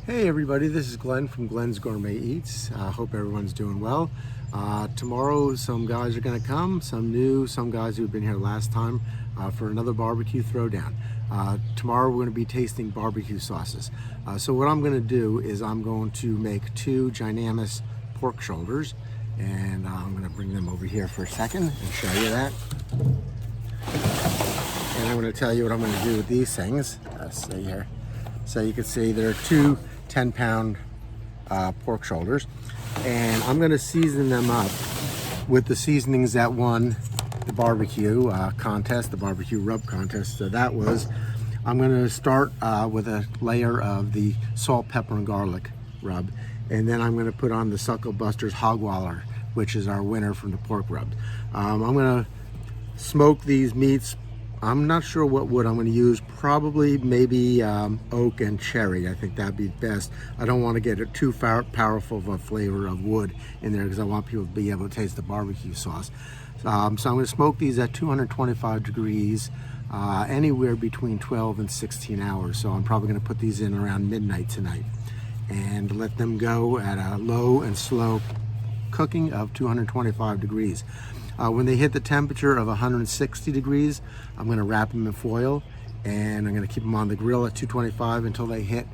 Hey everybody, this is Glenn from Glenn's Gourmet Eats. Hope everyone's doing well. Tomorrow some guys are going to come, some guys who've been here last time for another barbecue throwdown. Tomorrow we're going to be tasting barbecue sauces. So what I'm going to do is I'm going to make two ginormous pork shoulders, and I'm going to bring them over here for a second and show you that. And I'm going to tell you what I'm going to do with these things. Let's see here. So you can see there are two 10-pound pork shoulders, and I'm going to season them up with the seasonings that won the barbecue contest, the barbecue rub contest. So that was, I'm going to start with a layer of the salt, pepper, and garlic rub, and then I'm going to put on the Suckle Buster's Hogwaller, which is our winner from the pork rub. I'm going to smoke these meats. I'm not sure what wood I'm going to use. Probably maybe oak and cherry. I think that'd be best. I don't want to get it too powerful of a flavor of wood in there because I want people to be able to taste the barbecue sauce. So I'm going to smoke these at 225 degrees, anywhere between 12 and 16 hours. So I'm probably going to put these in around midnight tonight and let them go at a low and slow cooking of 225 degrees. When they hit the temperature of 160 degrees, I'm going to wrap them in foil, and I'm going to keep them on the grill at 225 until they hit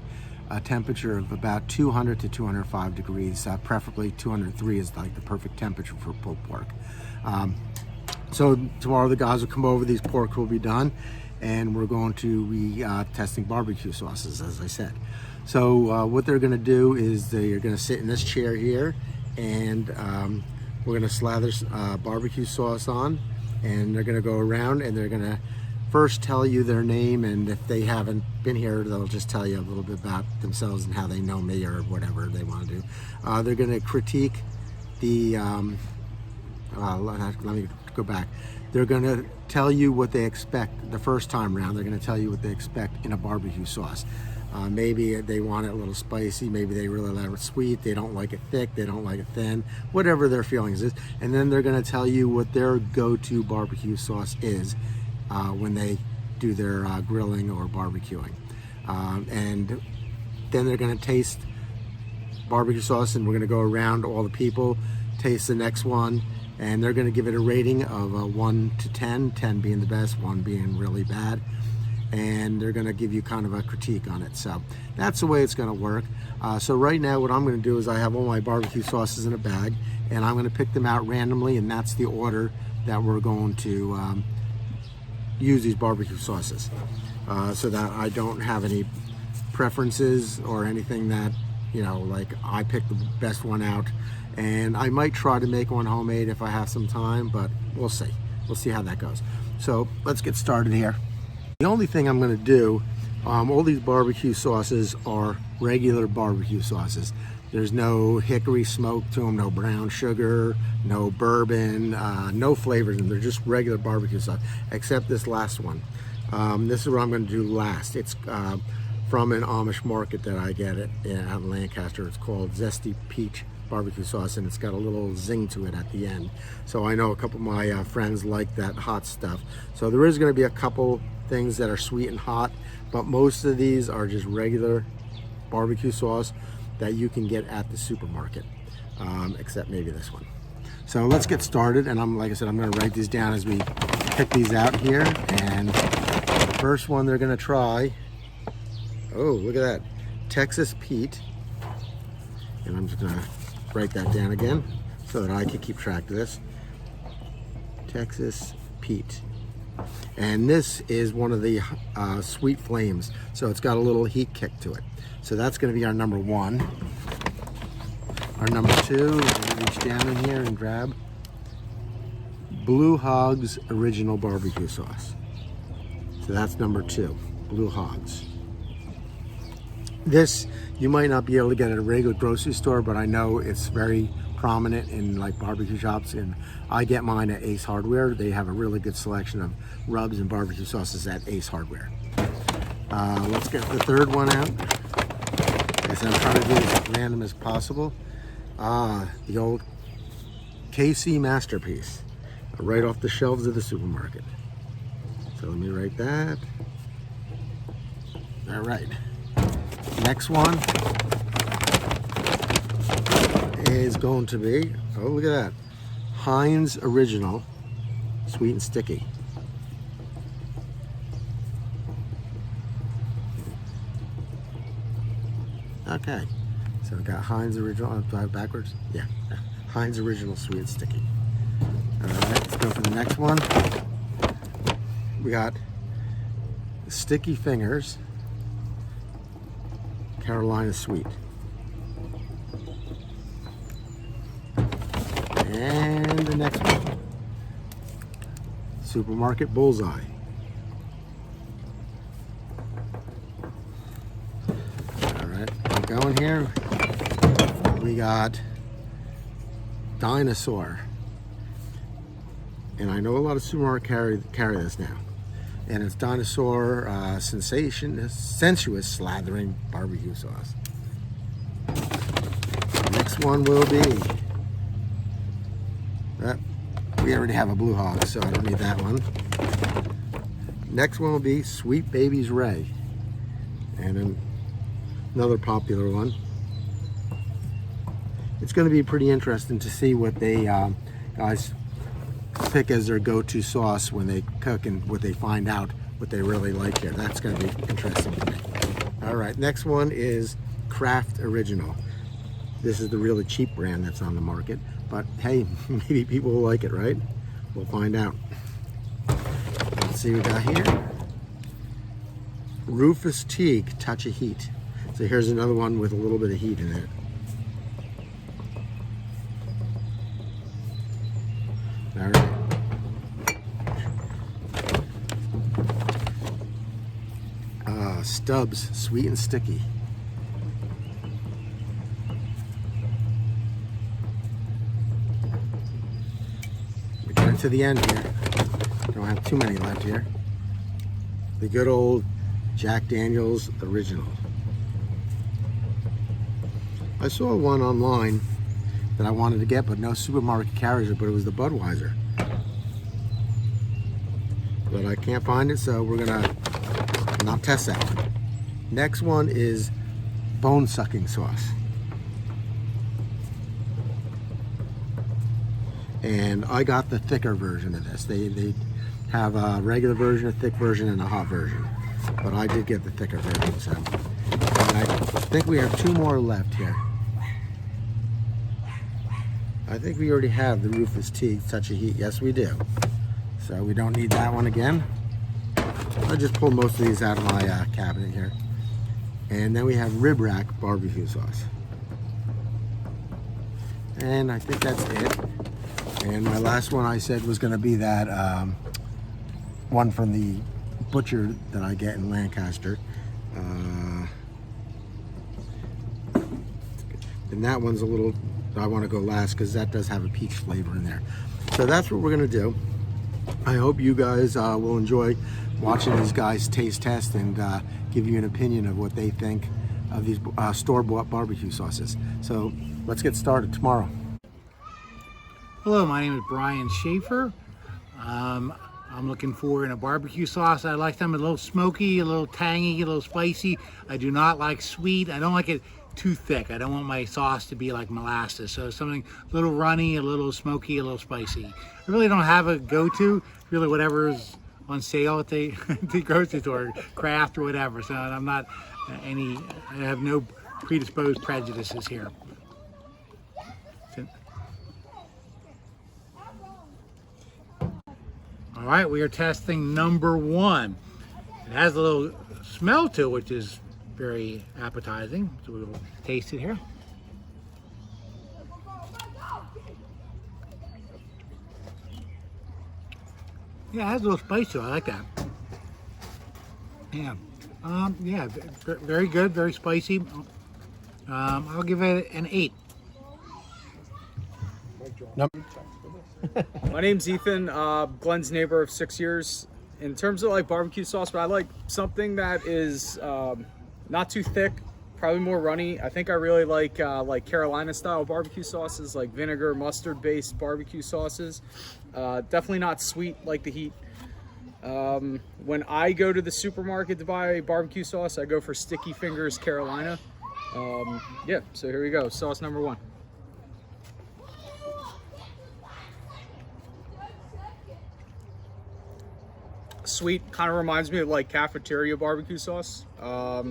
a temperature of about 200 to 205 degrees. Preferably 203 is like the perfect temperature for pulled pork. So tomorrow the guys will come over, these pork will be done, and we're going to be testing barbecue sauces, as I said. So what they're going to do is they're going to sit in this chair here, and we're going to slather barbecue sauce on, and they're going to go around and they're going to first tell you their name, and if they haven't been here, they'll just tell you a little bit about themselves and how they know me or whatever they want to do. They're going to critique the, let me go back. They're going to tell you what they expect the first time around. They're going to tell you what they expect in a barbecue sauce. Maybe they want it a little spicy, maybe they really like it sweet, they don't like it thick, they don't like it thin, whatever their feelings is. And then they're going to tell you what their go-to barbecue sauce is when they do their grilling or barbecuing. And then they're going to taste barbecue sauce, and we're going to go around all the people, taste the next one, and they're going to give it a rating of 1 to 10, 10 being the best, 1 being really bad. And they're going to give you kind of a critique on it. So that's the way it's going to work. So right now what I'm going to do is I have all my barbecue sauces in a bag, and I'm going to pick them out randomly, and that's the order that we're going to use these barbecue sauces, so that I don't have any preferences or anything that, you know, like I pick the best one out. And I might try to make one homemade if I have some time, but we'll see. We'll see how that goes. So let's get started here. The only thing I'm going to do, all these barbecue sauces are regular barbecue sauces. There's no hickory smoke to them, no brown sugar, no bourbon, no flavors in them. They're just regular barbecue sauce, except this last one. This is what I'm going to do last. It's from an Amish market that I get it out in Lancaster. It's called Zesty Peach barbecue sauce, and it's got a little zing to it at the end. So I know a couple of my friends like that hot stuff. So there is going to be a couple things that are sweet and hot, but most of these are just regular barbecue sauce that you can get at the supermarket, except maybe this one. So let's get started, and like I said, I'm going to write these down as we pick these out here. And the first one they're going to try, oh, look at that, Texas Pete. And I'm just going to write that down again so that I can keep track of this. Texas Pete. And this is one of the sweet flames, so it's got a little heat kick to it. So that's going to be our number one. Our number two, we're going to reach down in here and grab Blue Hog's Original Barbecue Sauce. So that's number two, Blue Hog's. This you might not be able to get at a regular grocery store, but I know it's very prominent in like barbecue shops, and I get mine at Ace Hardware. They have a really good selection of rubs and barbecue sauces at Ace Hardware. Let's get the third one out. As I'm trying to do as random as possible. The old KC Masterpiece, right off the shelves of the supermarket. So let me write that. All right. Next one is going to be, oh look at that, Heinz Original Sweet and Sticky. Okay, so we got Heinz Original, backwards? Yeah, Heinz Original Sweet and Sticky. All right, let's go for the next one. We got Sticky Fingers Carolina Sweet. And the next one, Supermarket Bullseye. All right, keep going here. We got Dinosaur. And I know a lot of supermarkets carry this now. And it's Dinosaur Sensuous Slathering Barbecue Sauce. Next one will be, we already have a Blue Hog, so I don't need that one. Next one will be Sweet Baby's Ray. And then another popular one. It's going to be pretty interesting to see what they guys pick as their go-to sauce when they cook and what they find out what they really like here. That's going to be interesting to me. All right, next one is Kraft Original. This is the really cheap brand that's on the market, but hey, maybe people will like it, right? We'll find out. Let's see what we got here. Rufus Teague Touch of Heat. So here's another one with a little bit of heat in it. All right. Stubbs Sweet and Sticky. We're getting to the end here. Don't have too many left here. The good old Jack Daniel's Original. I saw one online that I wanted to get, but no supermarket carries it, but it was the Budweiser. But I can't find it, so we're gonna not test that one. Next one is Bone Sucking Sauce. And I got the thicker version of this. They have a regular version, a thick version, and a hot version. But I did get the thicker version, so. And I think we have two more left here. I think we already have the Rufus Teague Touch of Heat. Yes, we do. So we don't need that one again. I just pulled most of these out of my cabinet here. And then we have Rib Rack Barbecue Sauce. And I think that's it. And my last one I said was going to be that one from the butcher that I get in Lancaster. And that one's a little, I want to go last because that does have a peach flavor in there. So that's what we're going to do. I hope you guys will enjoy watching these guys taste test and give you an opinion of what they think of these store-bought barbecue sauces. So let's get started tomorrow. Hello, my name is Brian Schaefer. I'm looking for in a barbecue sauce. I like them a little smoky, a little tangy, a little spicy. I do not like sweet. I don't like it too thick. I don't want my sauce to be like molasses. So something a little runny, a little smoky, a little spicy. I really don't have a go-to. Really whatever is on sale at the grocery store, Kraft or whatever. So I'm not I have no predisposed prejudices here. All right, we are testing number one. It has a little smell to it, which is very appetizing. So we will taste it here. Yeah, it has a little spice to it. I like that. Yeah, yeah, very good, very spicy. I'll give it an 8. My name's Ethan, Glenn's neighbor of 6 years. In terms of like barbecue sauce, but I like something that is not too thick, probably more runny. I think I really like Carolina style barbecue sauces, like vinegar, mustard based barbecue sauces. Definitely not sweet like the heat. When I go to the supermarket to buy barbecue sauce, I go for Sticky Fingers Carolina. Yeah, so here we go. Sauce number 1. Sweet, kind of reminds me of like cafeteria barbecue sauce. I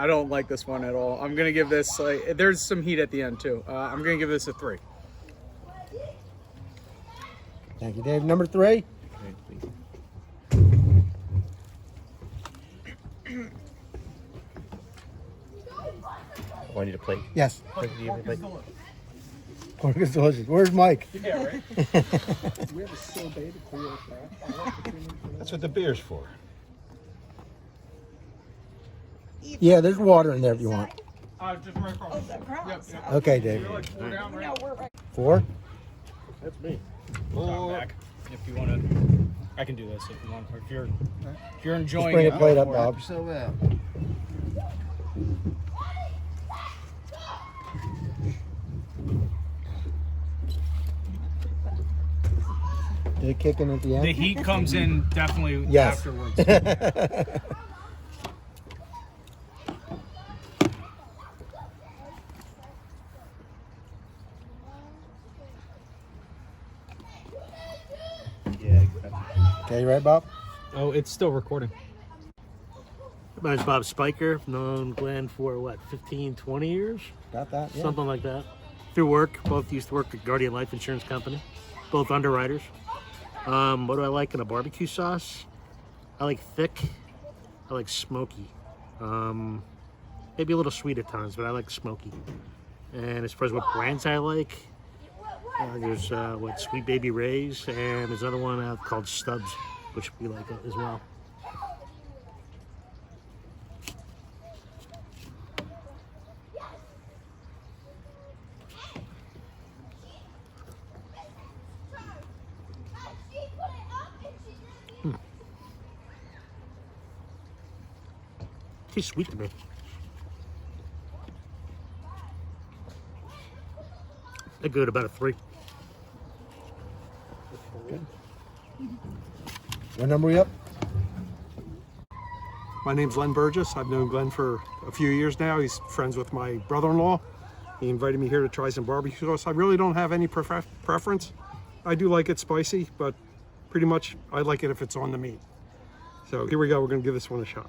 don't like this one at all. I'm gonna give this like, there's some heat at the end too. I'm gonna give this a 3. Thank you, Dave. Number 3. I need a plate. Yes. Plate, do you have a plate? Pork is delicious. Where's Mike? Yeah, right. That's what the beer's for. Yeah, there's water in there if you want. Just right across. Yep. Okay, Dave. Like, slow down, right? 4. That's me. Back. If you want to, I can do this if you want. Or if you're Just enjoying bring it. a plate up, Bob. So well. Did it kick in at the The end? heat comes in definitely Yes. afterwards. Yeah. Okay, you right, Bob? Oh, it's still recording. My name's Bob Spiker. I've known Glenn for what, 15, 20 years? Got that? Yeah. Something like that. Through work. Both used to work at Guardian Life Insurance Company. Both underwriters. What do I like in a barbecue sauce? I like thick. I like smoky. Maybe a little sweet at times, but I like smoky. And as far as what brands I like, there's Sweet Baby Ray's, and there's another one called Stubbs, which we like as well. Tastes sweet to me. I go to about a 3. What number are we up? My name's Len Burgess. I've known Glenn for a few years now. He's friends with my brother-in-law. He invited me here to try some barbecue sauce. I really don't have any preference. I do like it spicy, but pretty much I like it if it's on the meat. So here we go. We're going to give this one a shot.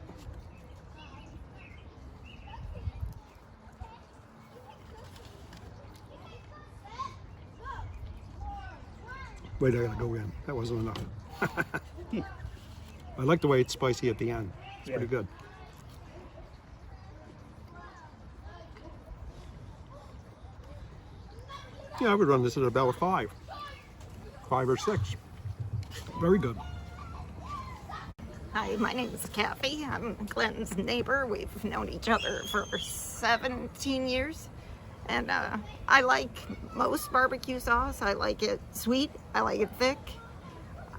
Wait, I gotta go in. That wasn't enough. I like the way it's spicy at the end. It's pretty good. Yeah, I would run this at about a 5. 5 or 6. Very good. Hi, my name is Kathy. I'm Glenn's neighbor. We've known each other for 17 years. And I like most barbecue sauce. I like it sweet. I like it thick.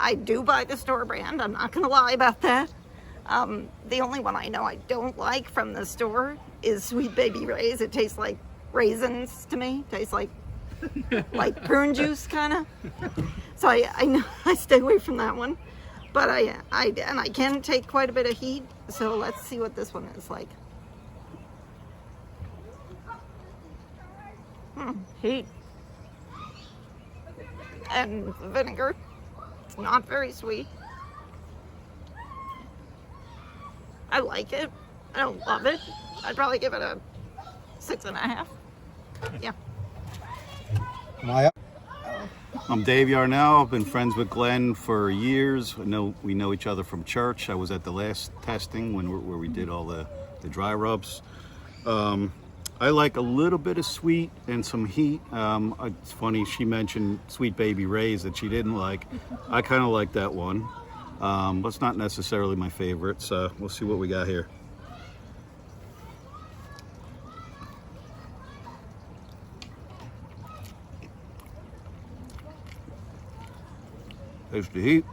I do buy the store brand. I'm not going to lie about that. The only one I know I don't like from the store is Sweet Baby Ray's. It tastes like raisins to me. Tastes like prune juice, kind of. So I know I stay away from that one. But I can take quite a bit of heat. So let's see what this one is like. Heat and vinegar. It's not very sweet. I like it. I don't love it. I'd probably give it a 6.5. Yeah. Am I up? I'm Dave Yarnell. I've been friends with Glenn for years. We know each other from church. I was at the last testing where we did all the dry rubs. I like a little bit of sweet and some heat. It's funny, she mentioned Sweet Baby Ray's that she didn't like. I kind of like that one, but it's not necessarily my favorite, so we'll see what we got here. Taste the heat.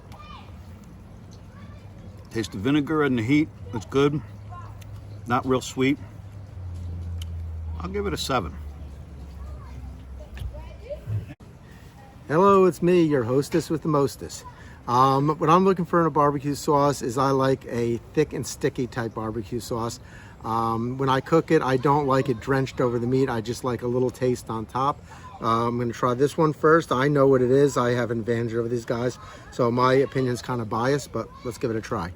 Taste the vinegar and the heat. It's good. Not real sweet. I'll give it a 7. Hello, it's me, your hostess with the mostest. What I'm looking for in a barbecue sauce is I like a thick and sticky type barbecue sauce. When I cook it, I don't like it drenched over the meat. I just like a little taste on top. I'm going to try this one first. I know what it is. I have an advantage over these guys, so my opinion's kind of biased, but let's give it a try.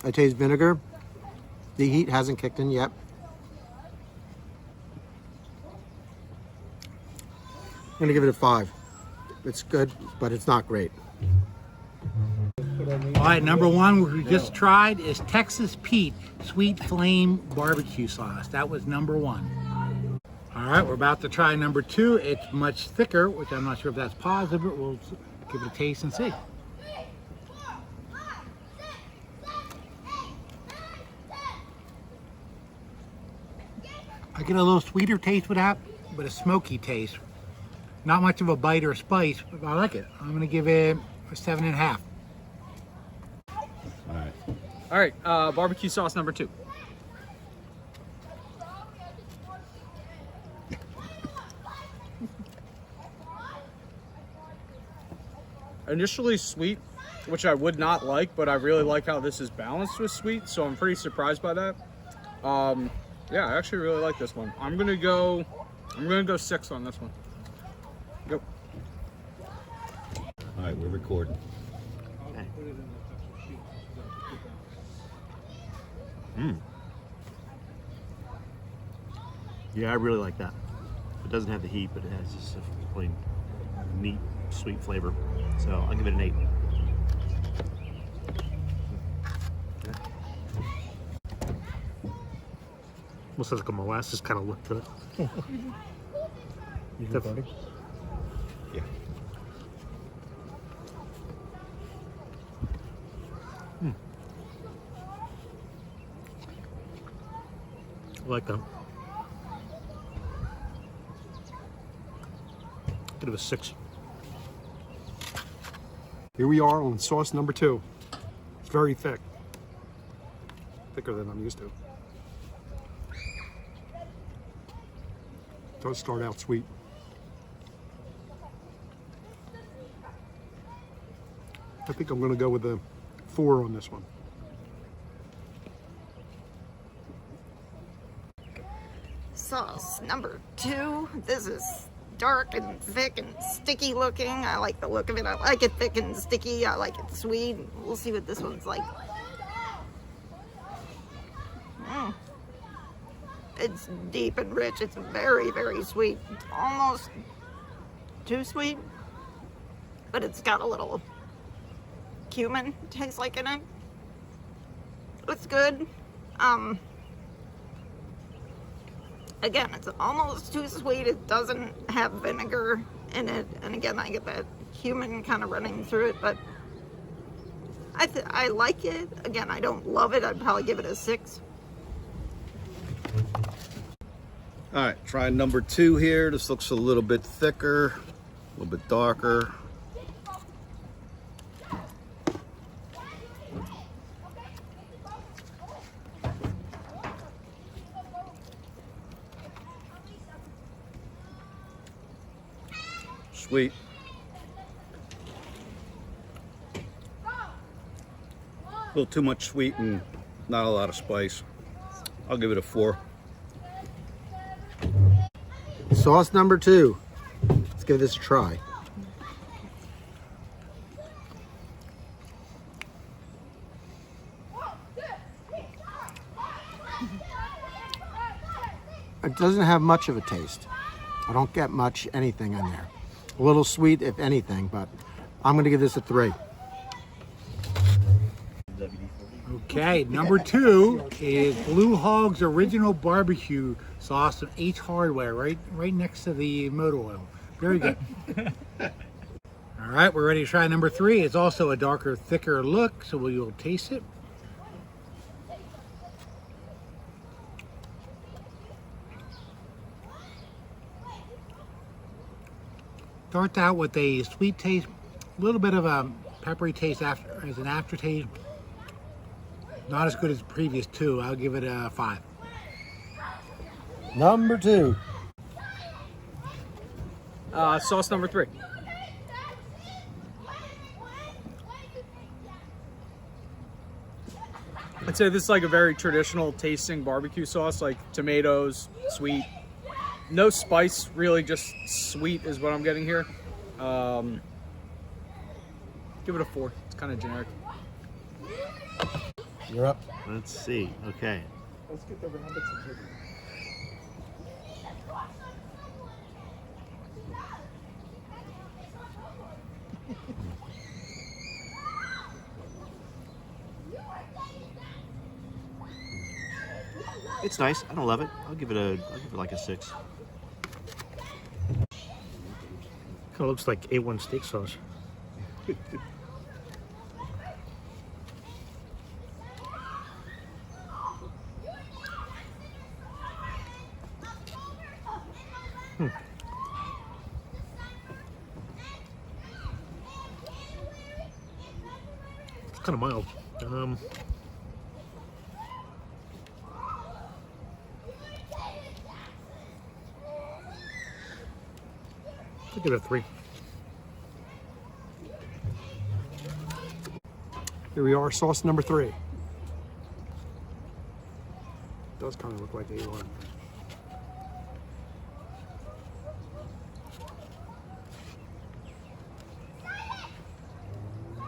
I taste vinegar. The heat hasn't kicked in yet. I'm going to give it a 5. It's good, but it's not great. All right, number one, which we just tried, is Texas Pete Sweet Flame Barbecue Sauce. That was number one. All right, we're about to try number two. It's much thicker, which I'm not sure if that's positive, but we'll give it a taste and see. I get a little sweeter taste with that, but a smoky taste. Not much of a bite or spice, but I like it. I'm going to give it a 7.5. All right, barbecue sauce number 2. Initially sweet, which I would not like, but I really like how this is balanced with sweet, so I'm pretty surprised by that. Yeah, I actually really like this one. I'm gonna go 6 on this one. Go. All right, we're recording. Yeah, I really like that. It doesn't have the heat, but it has just a plain meat, sweet flavor. So I'll give it an 8. Almost has like a molasses kind of look to it. You recording? Yeah. I like that. Give it a 6. Here we are on sauce number 2. It's very thick. Thicker than I'm used to. Does start out sweet. I think I'm going to go with a 4 on this one. Sauce number 2. This is dark and thick and sticky looking. I like the look of it. I like it thick and sticky. I like it sweet. We'll see what this one's like. It's deep and rich. It's very, very sweet. It's almost too sweet, but it's got a little cumin taste like in it. It's good. Again, it's almost too sweet. It doesn't have vinegar in it. And again, I get that cumin kind of running through it, but I like it. Again, I don't love it. I'd probably give it a 6. All right, try number 2 here. This looks a little bit thicker, a little bit darker. Sweet. A little too much sweet and not a lot of spice. I'll give it a 4. Sauce number 2. Let's give this a try. It doesn't have much of a taste. I don't get much anything in there. A little sweet, if anything, but I'm going to give this a 3. Okay, number 2 is Blue Hog's Original Barbecue Sauce from H Hardware, right next to the motor oil. Very good. All right, we're ready to try number 3. It's also a darker, thicker look, so we will taste it. Starts out with a sweet taste, a little bit of a peppery taste as an aftertaste. Not as good as the previous 2. I'll give it a 5. Number 2. Sauce number 3. I'd say this is like a very traditional tasting barbecue sauce, like tomatoes, sweet. No spice, really just sweet is what I'm getting here. Give it a 4. It's kind of generic. You're up. Let's see. Okay. Let's get the rabbits and chicken. It's nice. I don't love it. I'll give it like a 6. Kind of looks like A1 steak sauce. It's kind of mild. I'll give it a 3. Here we are, sauce number 3. Does kind of look like A1.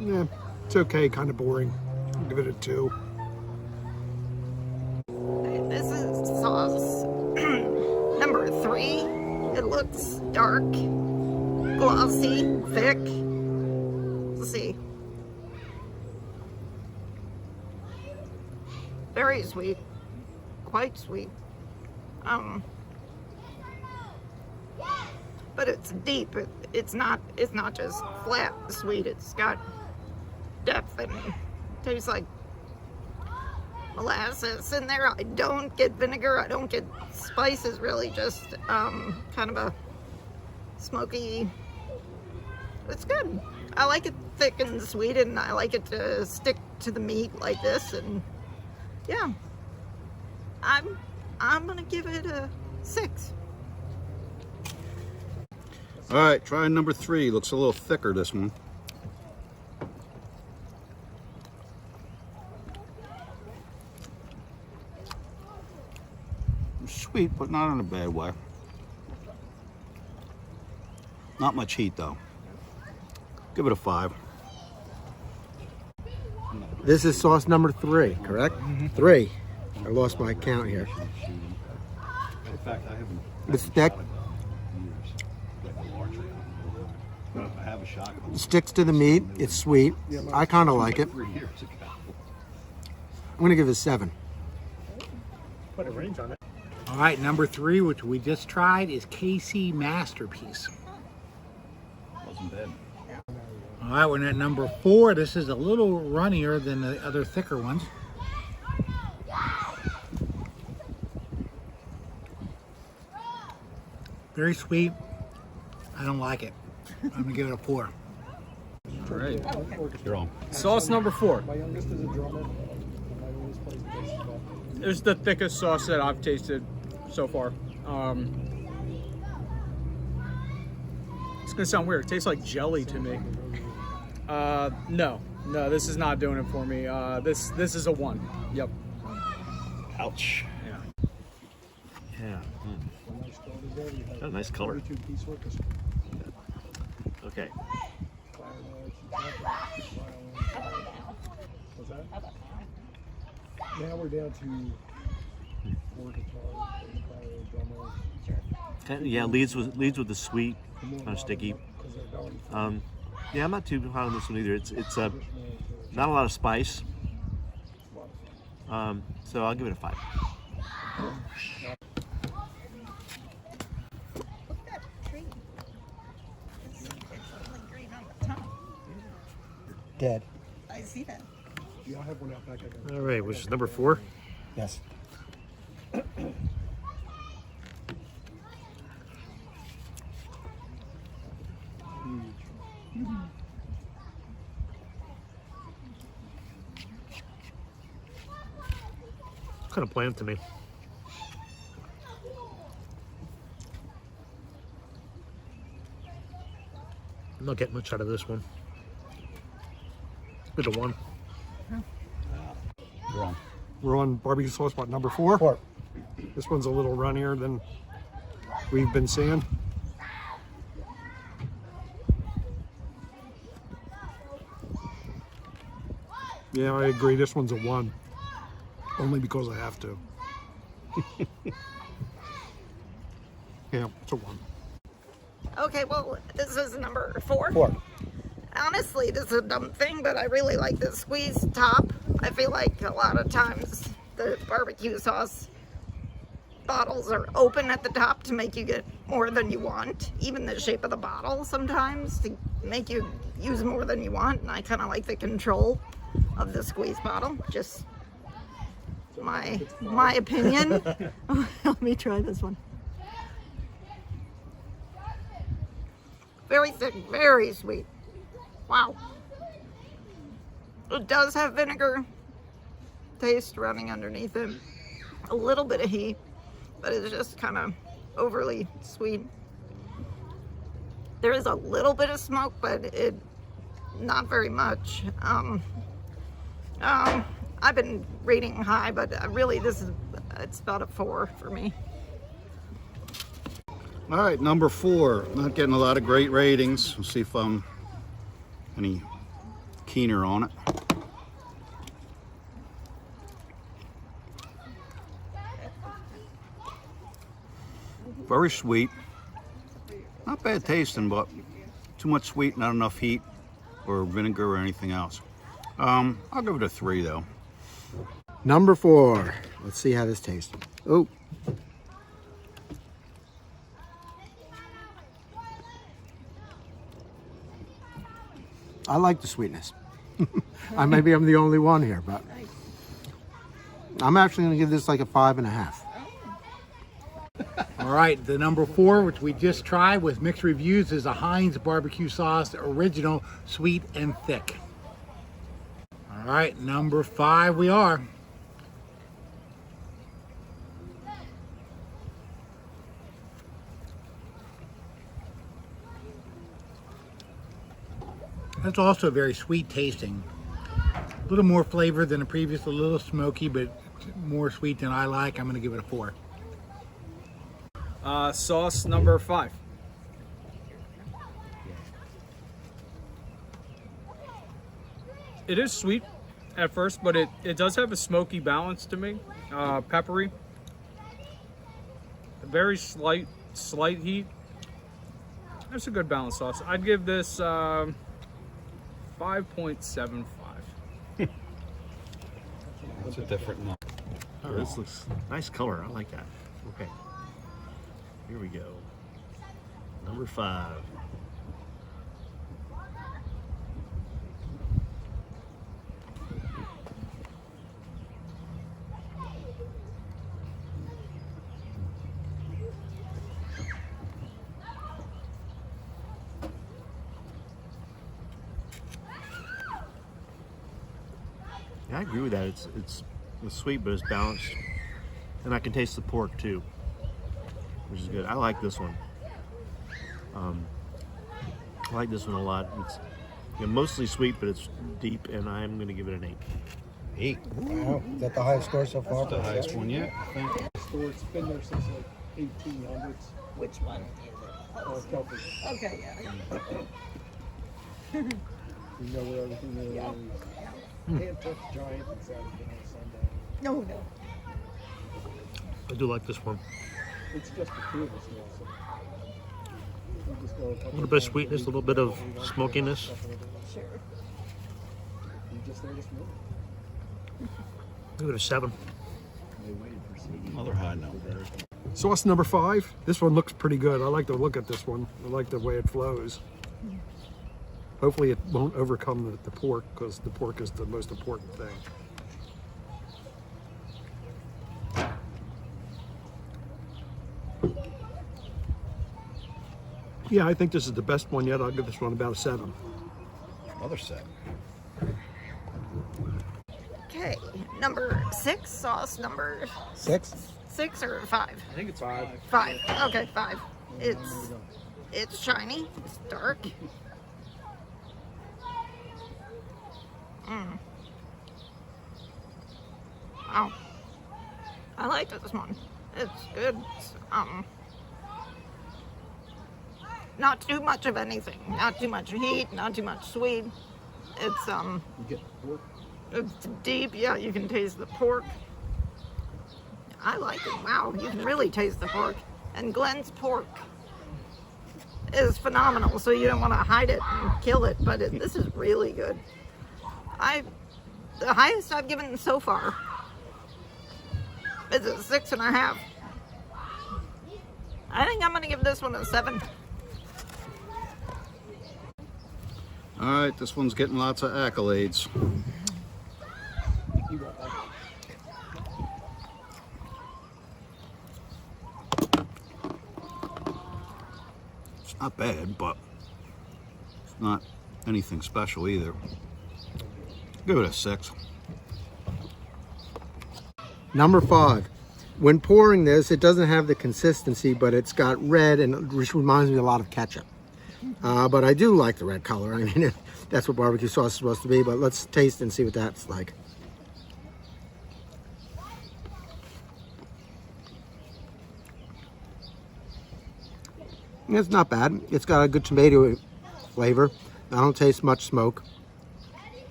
Yeah, it's okay, kind of boring. I'll give it a 2. This is sauce number 3. It looks dark, glossy, thick. Let's see. Very sweet, quite sweet. But it's deep. It's not just flat sweet. It's got depth and it tastes like molasses in there. I don't get vinegar. I don't get spices really. Just kind of a smoky. It's good. I like it thick and sweet, and I like it to stick to the meat like this. And yeah, I'm gonna give it a 6. All right, try number 3. Looks a little thicker, this one. Sweet, but not in a bad way. Not much heat, though. Give it a 5. This is sauce number 3, correct? 3. I lost my count here. In fact, I haven't. It's thick. I have a shotgun. Sticks to the meat. It's sweet. I kind of like it. 3 years ago. I'm going to give it a 7. Put a range on it. All right, number 3, which we just tried, is KC Masterpiece. Wasn't bad. All right, we're at number 4. This is a little runnier than the other thicker ones. Very sweet. I don't like it. I'm gonna give it a 4. All right. You're on. Sauce number 4. My youngest is a drummer. My oldest plays baseball. It's the thickest sauce that I've tasted so far. It's gonna sound weird. It tastes like jelly to me. No, this is not doing it for me. This is a 1. Yep. Ouch. Yeah. Yeah. When I started there, we had Got a nice color. 32-piece orchestra. Okay. Clarinets, trumpets, violins. What's that? Now we're down to 4 guitars, 8 drummers. Yeah, leads with the sweet, kind of sticky. Because they're going Yeah, I'm not too high on this one either. It's not a lot of spice. So I'll give it a 5. Dead. I see that. Yeah, I have one out back. I All right, which is number 4. Yes. Kind of bland to me. not getting much out of this one. Bit of one. We're on barbecue sauce, what, number 4? 4. This one's a little runnier than we've been seeing. Yeah, I agree. This one's a 1. Only because I have to. Yeah, it's a 1. Okay, well, this is number 4. 4. Honestly, this is a dumb thing, but I really like the squeeze top. I feel like a lot of times the barbecue sauce bottles are open at the top to make you get more than you want. Even the shape of the bottle sometimes to make you use more than you want. And I kind of like the control of the squeeze bottle. Just my opinion. Let me try this one. Very thick, very sweet. Wow. It does have vinegar taste running underneath it. A little bit of heat, but it's just kind of overly sweet. There is a little bit of smoke, but it not very much. I've been rating high, but really it's about a 4 for me. All right, number 4. Not getting a lot of great ratings. We'll see if I'm any keener on it. Very sweet. Not bad tasting, but too much sweet, not enough heat or vinegar or anything else. I'll give it a 3 though. Number 4. Let's see how this tastes. Oh. I like the sweetness. Maybe I'm the only one here, but I'm actually going to give this like a 5.5. All right, the number 4, which we just tried with mixed reviews, is a Heinz barbecue sauce, original, sweet and thick. All right, number 5 we are. That's also very sweet tasting. A little more flavor than the previous, a little smoky, but more sweet than I like. I'm going to give it a 4. Sauce number 5. It is sweet at first, but it does have a smoky balance to me. Peppery. Very slight heat. That's a good balanced sauce. I'd give this 5.75. That's a different number. Oh, this looks nice color. I like that. Okay. Here we go. Number 5. Yeah, I agree with that. It's sweet, but it's balanced, and I can taste the pork too, which is good. I like this one. I like this one a lot. It's mostly sweet, but it's deep, and I'm going to give it an 8. 8. Wow. Is that the highest score so far? The highest one yet, I think. It's been there since like 1800s. Which one is it? Okay, yeah. You know where everything is. Yeah. Can't touch Giant and Saturday on Sunday. No. I do like this one. It's just the 2 of us now, so we just go A little bit of sweetness, a little bit of smokiness. Sure. You just there this morning. Give it a 7. Another high number. Sauce number 5. This one looks pretty good. I like the look at this one. I like the way it flows. Hopefully it won't overcome the pork, because the pork is the most important thing. Yeah, I think this is the best one yet. I'll give this one about a 7. Another 7. Okay, number 6, sauce number 6? 6 or 5? I think it's 5. 5. Okay, 5. It's shiny. It's dark. Wow. I like this one. It's good. It's, not too much of anything. Not too much heat, not too much sweet. It's it's deep. Yeah, you can taste the pork. I like it. Wow, you can really taste the pork. And Glen's pork is phenomenal, so you don't want to hide it and kill it, but this is really good. The highest I've given so far is a 6.5. I think I'm going to give this one a 7. All right, this one's getting lots of accolades. It's not bad, but it's not anything special either. Give it a 6. Number 5. When pouring this, it doesn't have the consistency, but it's got red, and which reminds me a lot of ketchup. But I do like the red color. I mean, that's what barbecue sauce is supposed to be, but let's taste and see what that's like. It's not bad. It's got a good tomato flavor. I don't taste much smoke.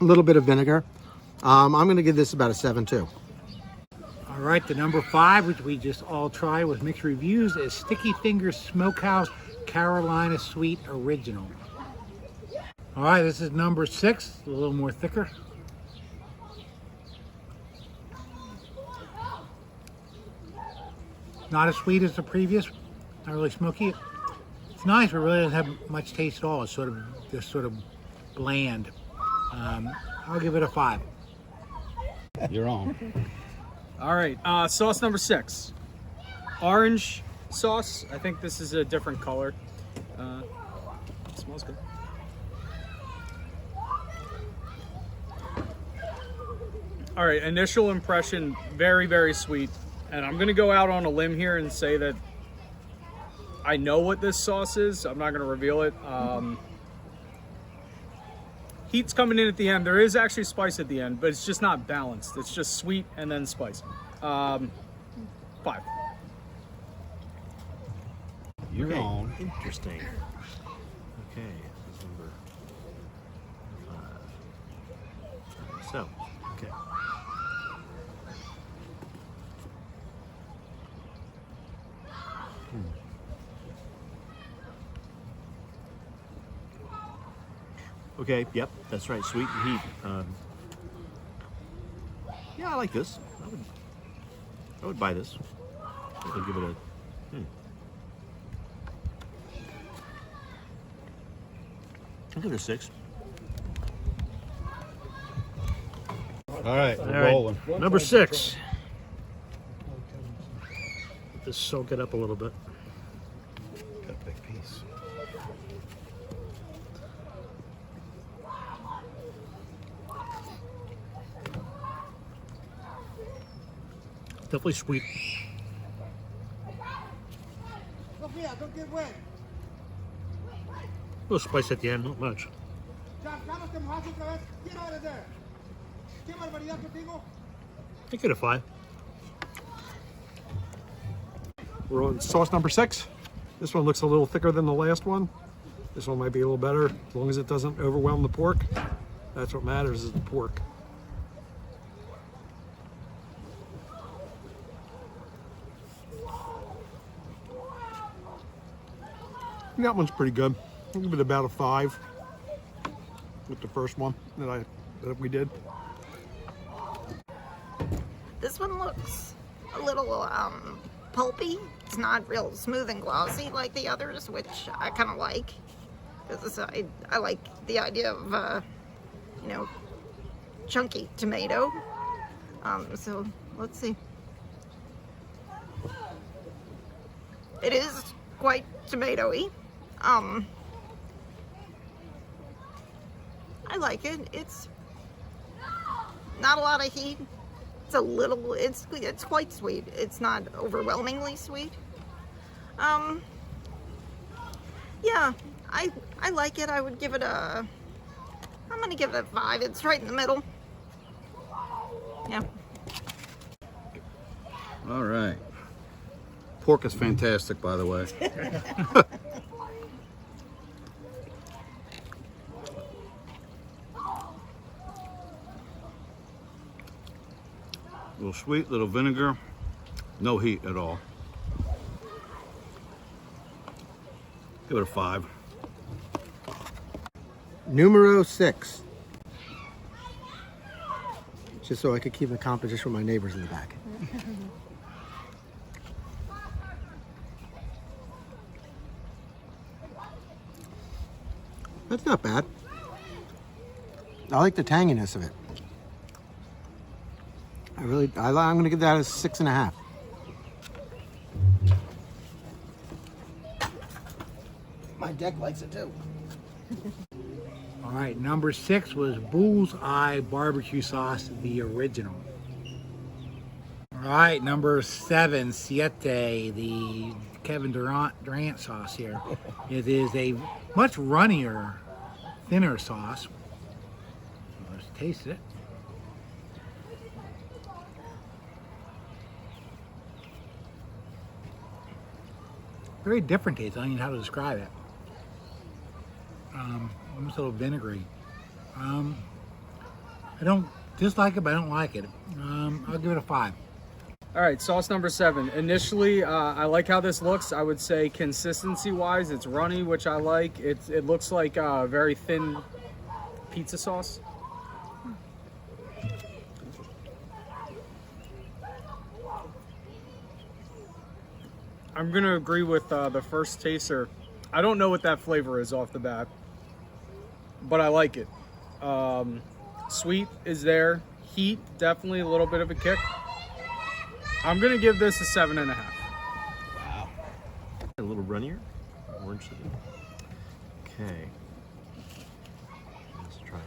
A little bit of vinegar. I'm going to give this about a 7 too. All right, the number 5, which we just all tried with mixed reviews, is Sticky Fingers Smokehouse Carolina Sweet Original. All right, this is number 6, a little more thicker. Not as sweet as the previous, not really smoky. It's nice, but really doesn't have much taste at all. It's just sort of bland. I'll give it a 5. You're on. All right, sauce number 6. Orange sauce. I think this is a different color. It smells good. All right, initial impression, very, very sweet. And I'm gonna go out on a limb here and say that I know what this sauce is. I'm not gonna reveal it. Heat's coming in at the end. There is actually spice at the end, but it's just not balanced. It's just sweet and then spice. 5. You're on. Interesting. Okay, that's number 5. So, okay. Okay, yep, that's right. Sweet and heat. Yeah, I like this. I would buy this. I would give it a. I'll give it a 6. All right, we're All right, rolling. number 6. Just soak it up a little bit. Got a big piece. Definitely sweet. A little spice at the end, not much. I get a 5. We're on sauce number 6. This one looks a little thicker than the last one. This one might be a little better as long as it doesn't overwhelm the pork. That's what matters, is the pork. That one's pretty good. I'll give it about a 5 with the first one that we did. This one looks a little pulpy. It's not real smooth and glossy like the others, which I kind of like. Because I like the idea of, you know, chunky tomato. So let's see. It is quite tomatoey. I like it. It's not a lot of heat. It's a little, it's quite sweet. It's not overwhelmingly sweet. Yeah, I like it. I would give it I'm gonna give it a 5. It's right in the middle. Yeah. All right. Pork is fantastic, by the way. A little sweet, little vinegar, no heat at all. Give it a 5. Numero 6. Just so I could keep the competition with my neighbors in the back. That's not bad. I like the tanginess of it. I'm going to give that a 6.5. My deck likes it too. All right, number 6 was Bullseye Barbecue Sauce, the original. All right, number 7, Siete, the Kevin Durant sauce here. It is a much runnier, thinner sauce. Let's taste it. Very different taste. I don't know how to describe it. Almost a little vinegary. I don't dislike it, but I don't like it. I'll give it a 5. All right, sauce number 7. Initially, I like how this looks. I would say consistency-wise, it's runny, which I like. It looks like a very thin pizza sauce. I'm gonna agree with the first taster. I don't know what that flavor is off the bat, but I like it. Sweet is there. Heat, definitely a little bit of a kick. I'm gonna give this a 7.5. Wow. A little runnier. Orange chicken. Okay. Let's try it.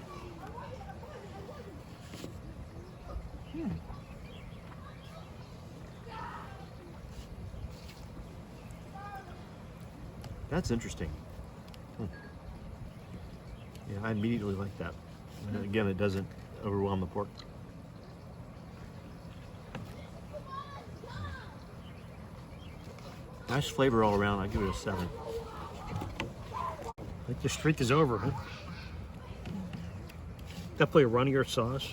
That's interesting. Yeah, I immediately like that. And again, it doesn't overwhelm the pork. Nice flavor all around. I give it a 7. I think the streak is over, huh? Definitely a runnier sauce.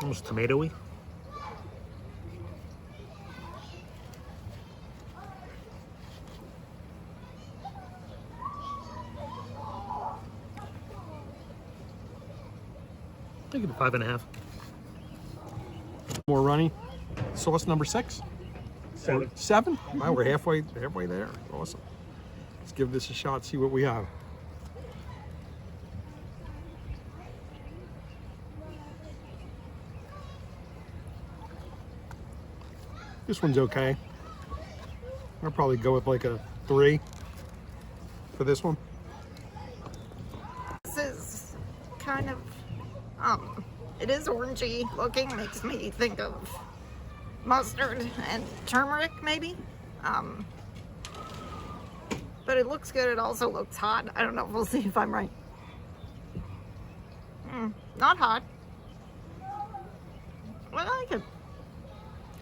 Almost tomatoey. I give it a 5.5. More runny. Sauce number 6? 7. 7? Wow, we're halfway there. Awesome. Let's give this a shot, see what we have. This one's okay. I'll probably go with like a 3 for this one. This is kind of, it is orangey looking, makes me think of mustard and turmeric maybe. But it looks good, it also looks hot. I don't know, we'll see if I'm right. Not hot. I like it.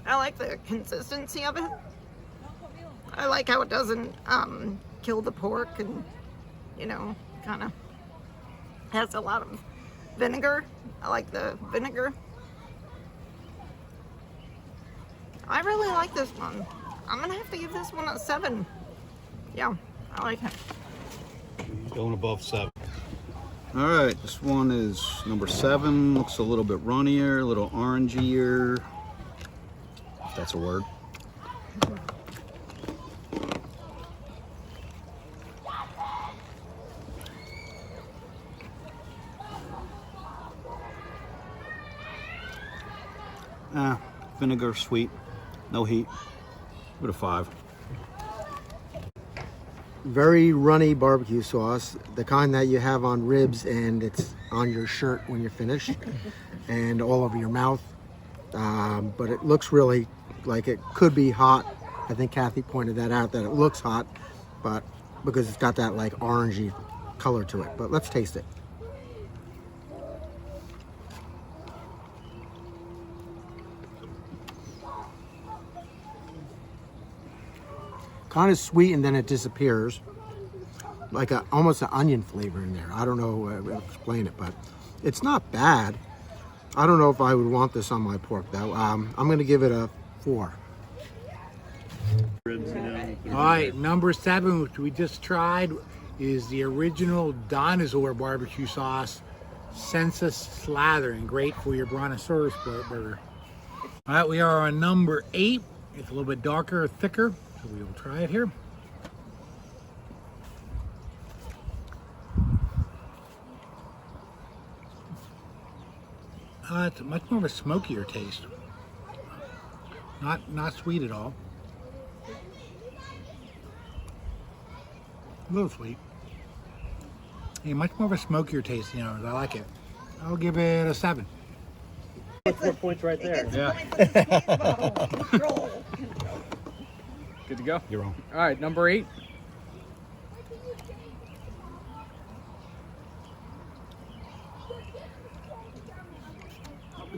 I like the consistency of it. I like how it doesn't kill the pork and, you know, kind of has a lot of vinegar. I like the vinegar. I really like this one. I'm gonna have to give this one a 7. Yeah, I like it. Going above 7. All right, this one is number 7. Looks a little bit runnier, a little orangier. If that's a word. Vinegar, sweet, no heat. Give it a 5. Very runny barbecue sauce, the kind that you have on ribs and it's on your shirt when you're finished and all over your mouth. But it looks really like it could be hot I think Kathy pointed that out, that it looks hot, but because it's got that like orangey color to it. But let's taste it. Kind of sweet, and then it disappears, like almost an onion flavor in there. I don't know how to explain it, but it's not bad. I don't know if I would want this on my pork though. I'm gonna give it a 4. All right, number 7, which we just tried, is the original dinosaur barbecue sauce, Sensa Slathering. Great for your brontosaurus burger. All right, we are on number 8. It's a little bit darker, thicker, so we will try it here. It's much more of a smokier taste. Not sweet at all. A little sweet. Yeah, much more of a smokier taste, you know. I like it. I'll give it a 7. 4 points right there. Good to go. You're wrong. All right, number 8.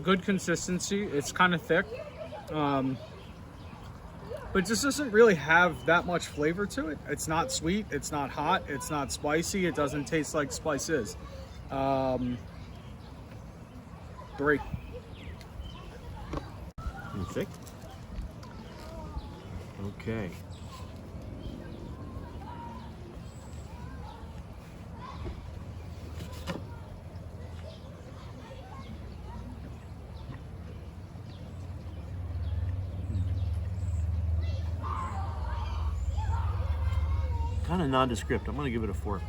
Good consistency. It's kind of thick, but it just doesn't really have that much flavor to it. It's not sweet. It's not hot. It's not spicy. It doesn't taste like spice is. 3. You thick? Okay. Kind of nondescript. I'm going to give it a 4.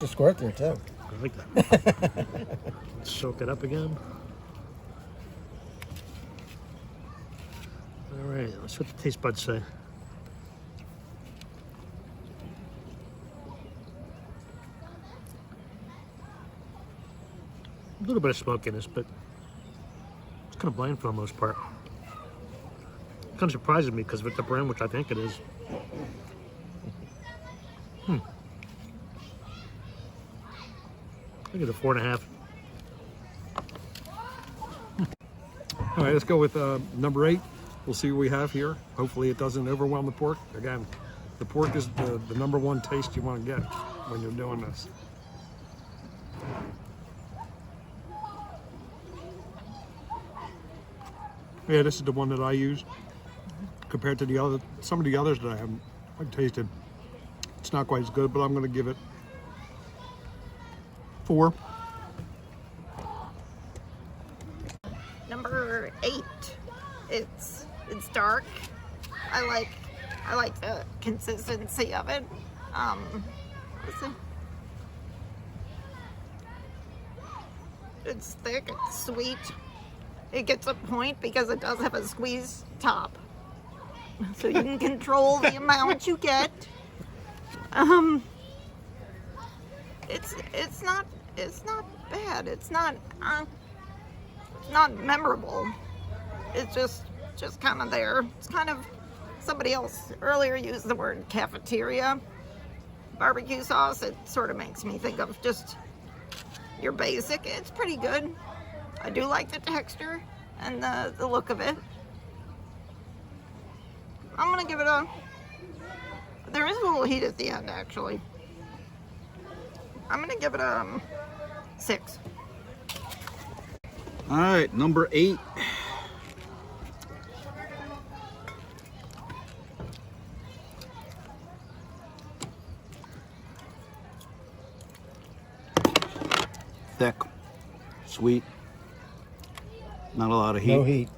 Just squirt there too. I like that. Let's soak it up again. All right, let's see what the taste buds say. A little bit of smokiness, but it's kind of bland for the most part. Kind of surprises me because of the brand, which I think it is. I give it a 4.5. All right, let's go with number 8. We'll see what we have here. Hopefully it doesn't overwhelm the pork. Again, the pork is the number 1 taste you want to get when you're doing this. Yeah, this is the one that I use compared to some of the others that I've tasted. It's not quite as good, but I'm going to give it 4. Number 8. It's dark. I like the consistency of it. It's thick, it's sweet. It gets a point because it does have a squeeze top. So you can control the amount you get. It's not bad. It's not memorable. It's just kind of there. It's kind of, somebody else earlier used the word cafeteria barbecue sauce. It sort of makes me think of just your basic. It's pretty good. I do like the texture and the look of it. I'm gonna give it there is a little heat at the end actually. I'm gonna give it a 6. All right, number 8. Thick, sweet, not a lot of heat. No heat.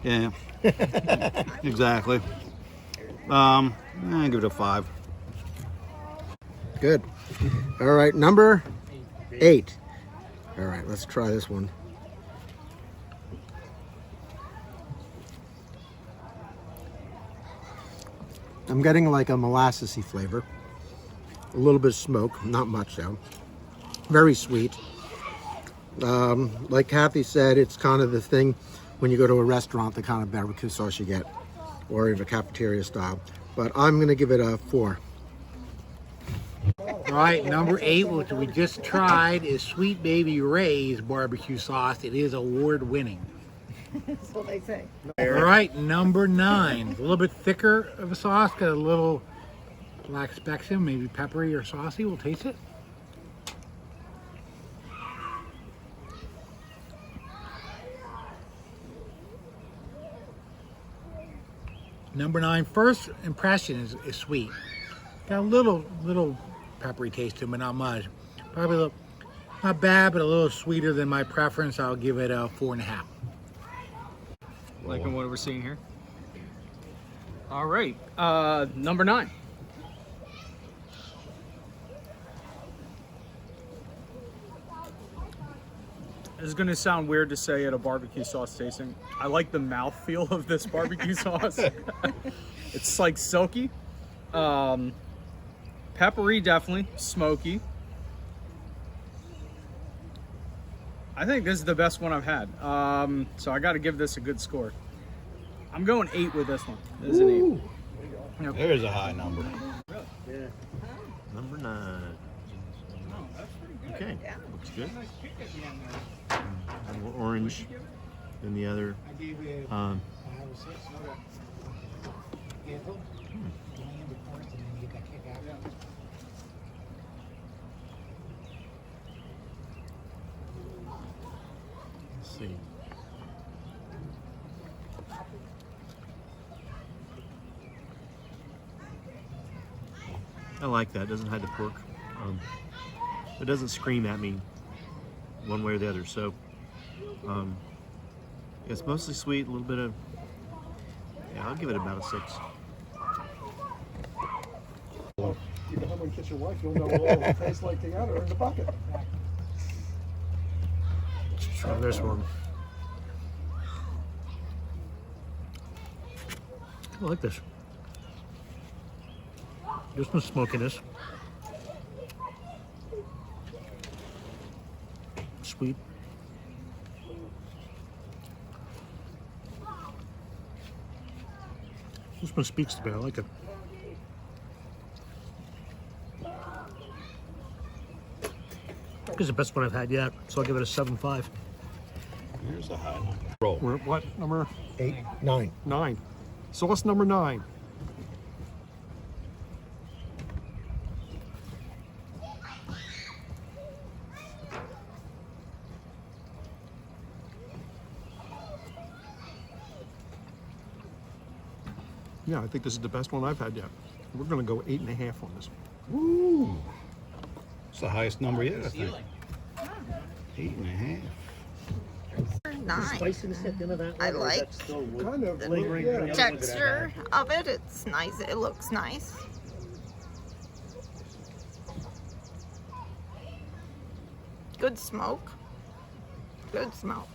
Yeah, exactly. I give it a 5. Good. All right, number 8. All right, let's try this one. I'm getting like a molassesy flavor. A little bit of smoke, not much though. Very sweet. Like Kathy said, it's kind of the thing when you go to a restaurant, the kind of barbecue sauce you get. or even cafeteria style. But I'm going to give it a 4. All right, number 8, which we just tried, is Sweet Baby Ray's barbecue sauce. It is award winning. That's what they say. All right, number 9, a little bit thicker of a sauce, got a little black specks in, maybe peppery or saucy. We'll taste it. Number 9, first impression is sweet. Got a little peppery taste to it, but not much. Probably a little, not bad, but a little sweeter than my preference. I'll give it a 4.5. Liking what we're seeing here. All right, number 9. This is gonna sound weird to say at a barbecue sauce tasting. I like the mouthfeel of this barbecue sauce. It's like silky. Peppery, definitely. Smoky. I think this is the best one I've had. So I gotta give this a good score. I'm going 8 with this one. This is an 8. There's a high number. Number 9. Okay, looks good. A little orange than the other. Let's see. I like that. It doesn't hide the pork. It doesn't scream at me one way or the other. So it's mostly sweet, a little bit of, yeah, I'll give it about a 6. You go home and kiss your wife, you'll know what all it tastes like together in the bucket. Let's try this one. I like this. There's no smokiness. Sweet. This one speaks to me. I like it. This is the best one I've had yet, so I'll give it a 7.5. Here's a high number. Roll. We're at what number? 8, 9. 9. Sauce number 9. Yeah, I think this is the best one I've had yet. We're going to go 8.5 on this one. Ooh. It's the highest number yet, I think. 8.5. 9. I like Kind of the texture of it. It's nice. It looks nice. Good smoke. Good smoke.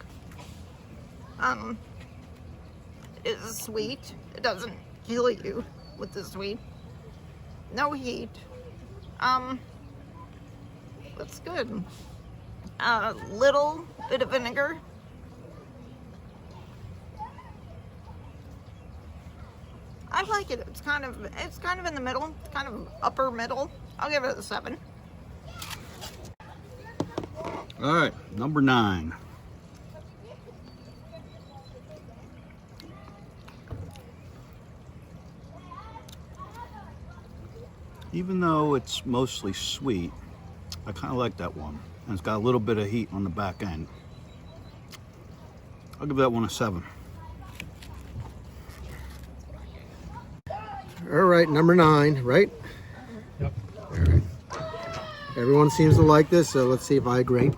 It is sweet. It doesn't kill you with the sweet. No heat. That's good. A little bit of vinegar. I like it. It's kind of in the middle. It's kind of upper middle. I'll give it a 7. All right, number 9. Even though it's mostly sweet, I kind of like that one. And it's got a little bit of heat on the back end. I'll give that one a 7. All right, number 9, right? Yep. All right. Everyone seems to like this, so let's see if I agree.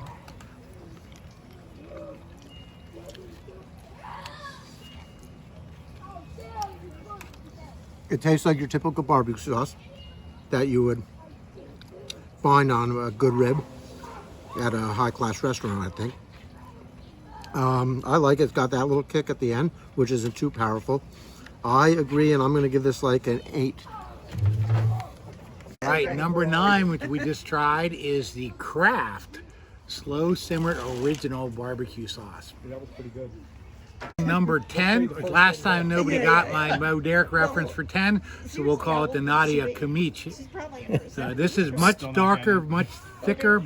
It tastes like your typical barbecue sauce that you would find on a good rib at a high-class restaurant, I think. I like it. It's got that little kick at the end, which isn't too powerful. I agree, and I'm going to give this like an 8. All right, number 9, which we just tried, is the Kraft Slow Simmered Original Barbecue Sauce. That was pretty good. Number 10. Last time nobody got my Mo Derek reference for 10, so we'll call it the Nadia Kamich. So this is much darker, much thicker.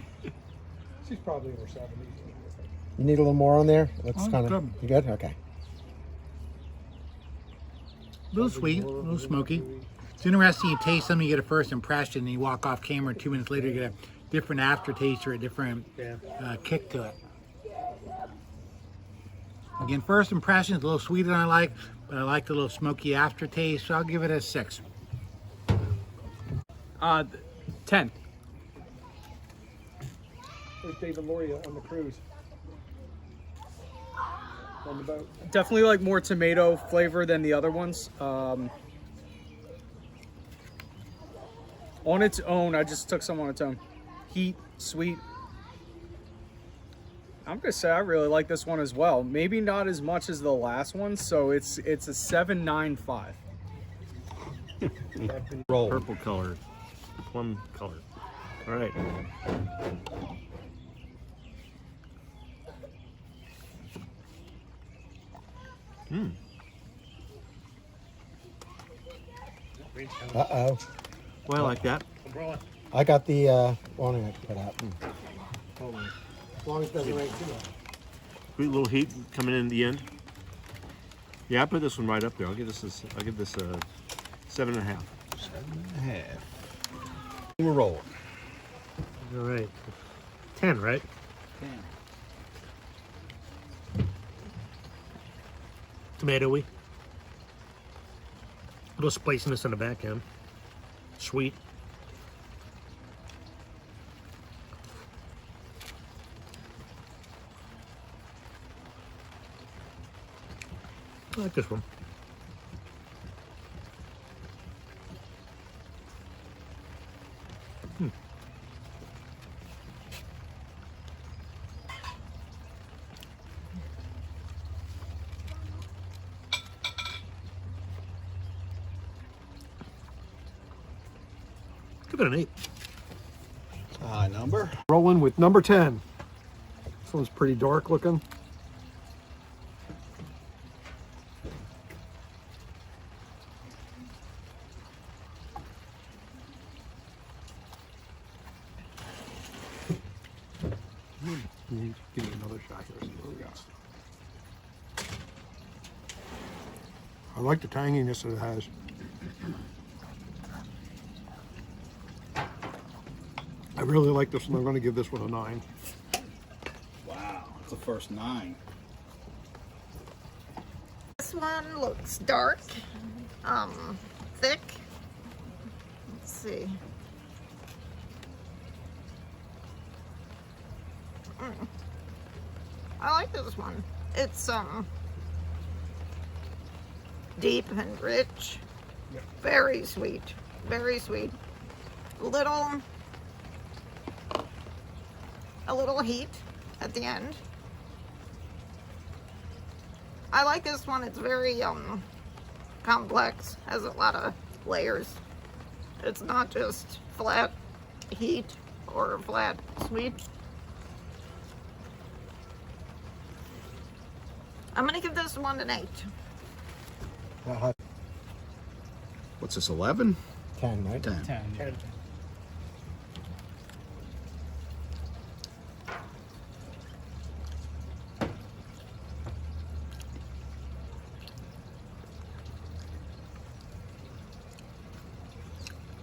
She's probably over 70. You need a little more on there? Looks kind of. good. You good? Okay. A little sweet, a little smoky. It's interesting, you taste something, you get a first impression, and you walk off camera, 2 minutes later you get a different aftertaste or a different kick to it. Again, first impression is a little sweeter than I like, but I like the little smoky aftertaste, so I'll give it a 6. 10. There's David Loria on the cruise. On the boat. Definitely like more tomato flavor than the other ones. On its own, I just took some on its own. Heat, sweet. I'm gonna say I really like this one as well. Maybe not as much as the last one, so it's a 7.95. Roll. Purple color. Plum color. All right. Uh-oh. Well, I like that. I got the warning I put out. As long as it doesn't rain too much. Sweet little heat coming in at the end. Yeah, I put this one right up there. I'll give this a 7.5. 7.5. We're rolling. All right. 10, right? 10. Tomatoey. A little spiciness on the back end. Sweet. I like this one. Give it an 8. Number? Rolling with number 10. This one's pretty dark looking. Give me another shot here. See what we got. I like the tanginess that it has. I really like this one. I'm going to give this one a 9. Wow, it's the first 9. This one looks dark, thick. Let's see. I like this one. It's deep and rich. Very sweet. Very sweet. A little heat at the end. I like this one. It's very complex, has a lot of layers. It's not just flat heat or flat sweet. I'm gonna give this one an 8. What's this, 11? 10, right? 10. 10.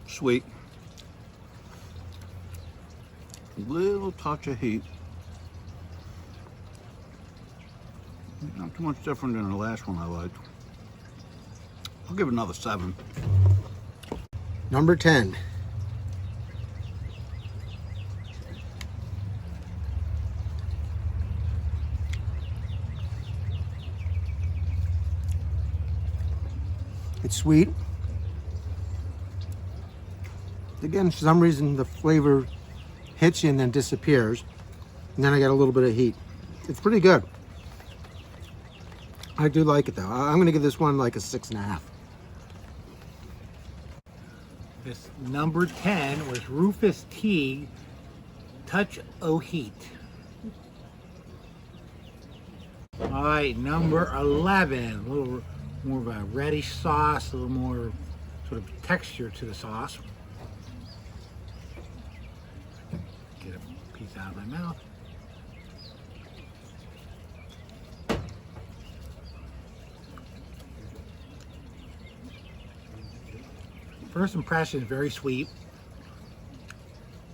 Sweet. Little touch of heat. Not too much different than the last one I liked. I'll give it another 7. Number 10. It's sweet. Again, for some reason, the flavor hits you and then disappears. And then I get a little bit of heat. It's pretty good. I do like it though. I'm going to give this one like a 6.5. This number 10 was Rufus T. Touch O Heat. All right, number 11. A little more of a reddish sauce, a little more sort of texture to the sauce. Get a piece out of my mouth. First impression is very sweet.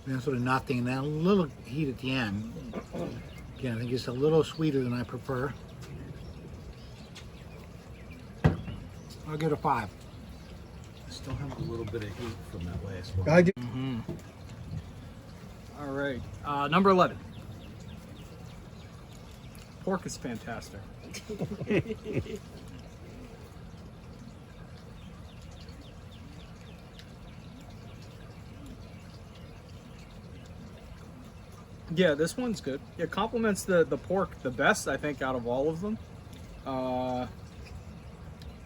Then sort of nothing, and then a little heat at the end. Again, I think it's a little sweeter than I prefer. I'll give it a 5. I still have a little bit of heat from that last one. I do. All right, number 11. Pork is fantastic. Yeah, this one's good. It complements the pork the best, I think, out of all of them.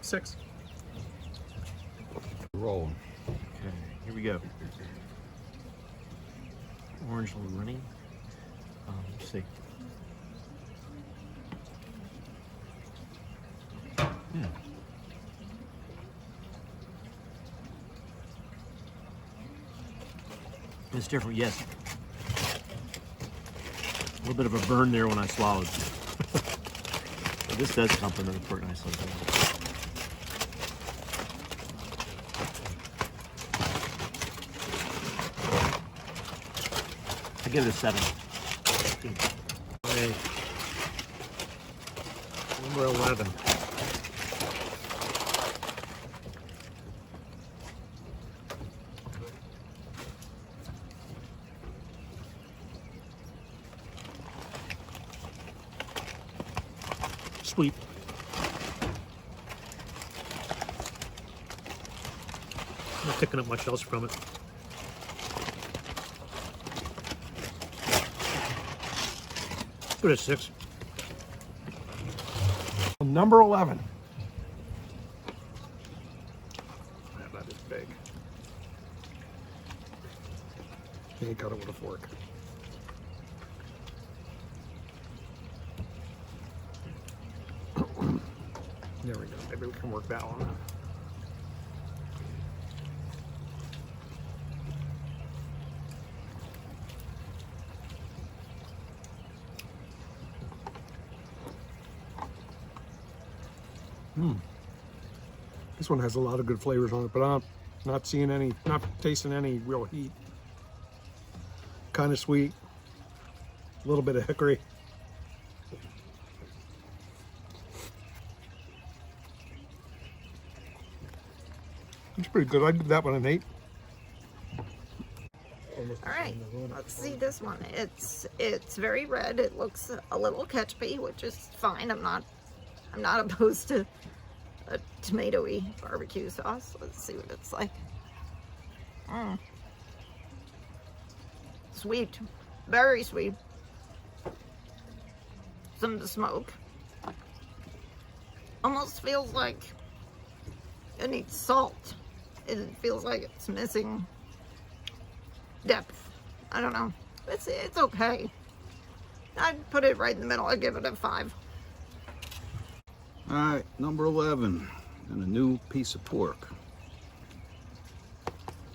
6. Rolling. Okay, here we go. Orange running. Let's see. It's different, yes. A little bit of a burn there when I swallowed. But this does complement the pork nicely. I give it a 7. Okay. Number 11. Sweet. Not picking up much else from it. Put it a 6. Number 11. Yeah, that is big. Can't cut it with a fork. There we go. Maybe we can work that one. This one has a lot of good flavors on it, but I'm not seeing any, not tasting any real heat. Kind of sweet. A little bit of hickory. It's pretty good. I'd give that one an 8. All right, let's see this one. It's very red. It looks a little ketchupy, which is fine. I'm not opposed to a tomatoey barbecue sauce. Let's see what it's like. Sweet, very sweet. Some of the smoke. Almost feels like it needs salt. It feels like it's missing depth. I don't know. It's okay. I'd put it right in the middle. I'd give it a 5. All right, number 11, and a new piece of pork.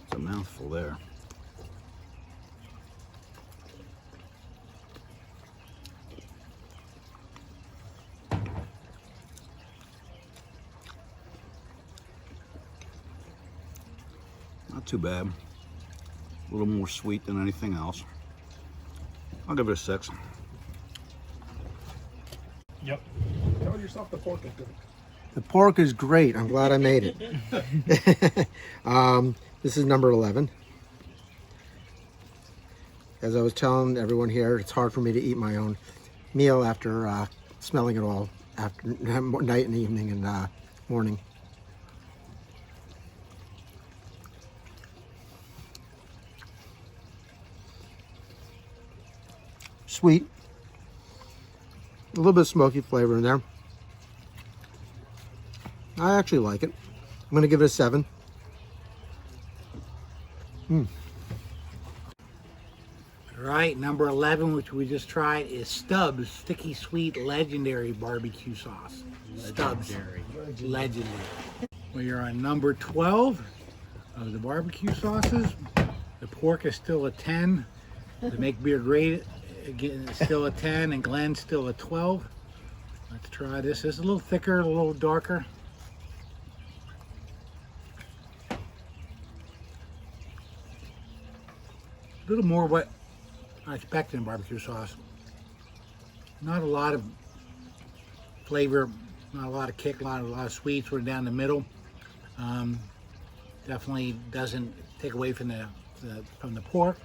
It's a mouthful there. Not too bad. A little more sweet than anything else. I'll give it a 6. Yep. Tell yourself the pork is good. The pork is great. I'm glad I made it. This is number 11. As I was telling everyone here, it's hard for me to eat my own meal after smelling it all after night and evening and morning. Sweet. A little bit of smoky flavor in there. I actually like it. I'm going to give it a 7. All All right, number 11, which we just tried, is Stubbs Sticky Sweet Legendary Barbecue Sauce. Stubbs. Legendary. We are on number 12 of the barbecue sauces. The pork is still a 10. The Make Beer Great again is still a 10, and Glenn's still a 12. Let's try this. This is a little thicker, a little darker. A little more what I expected in barbecue sauce. Not a lot of flavor, not a lot of kick, a lot of sweet, sort of down the middle. Definitely doesn't take away from the pork.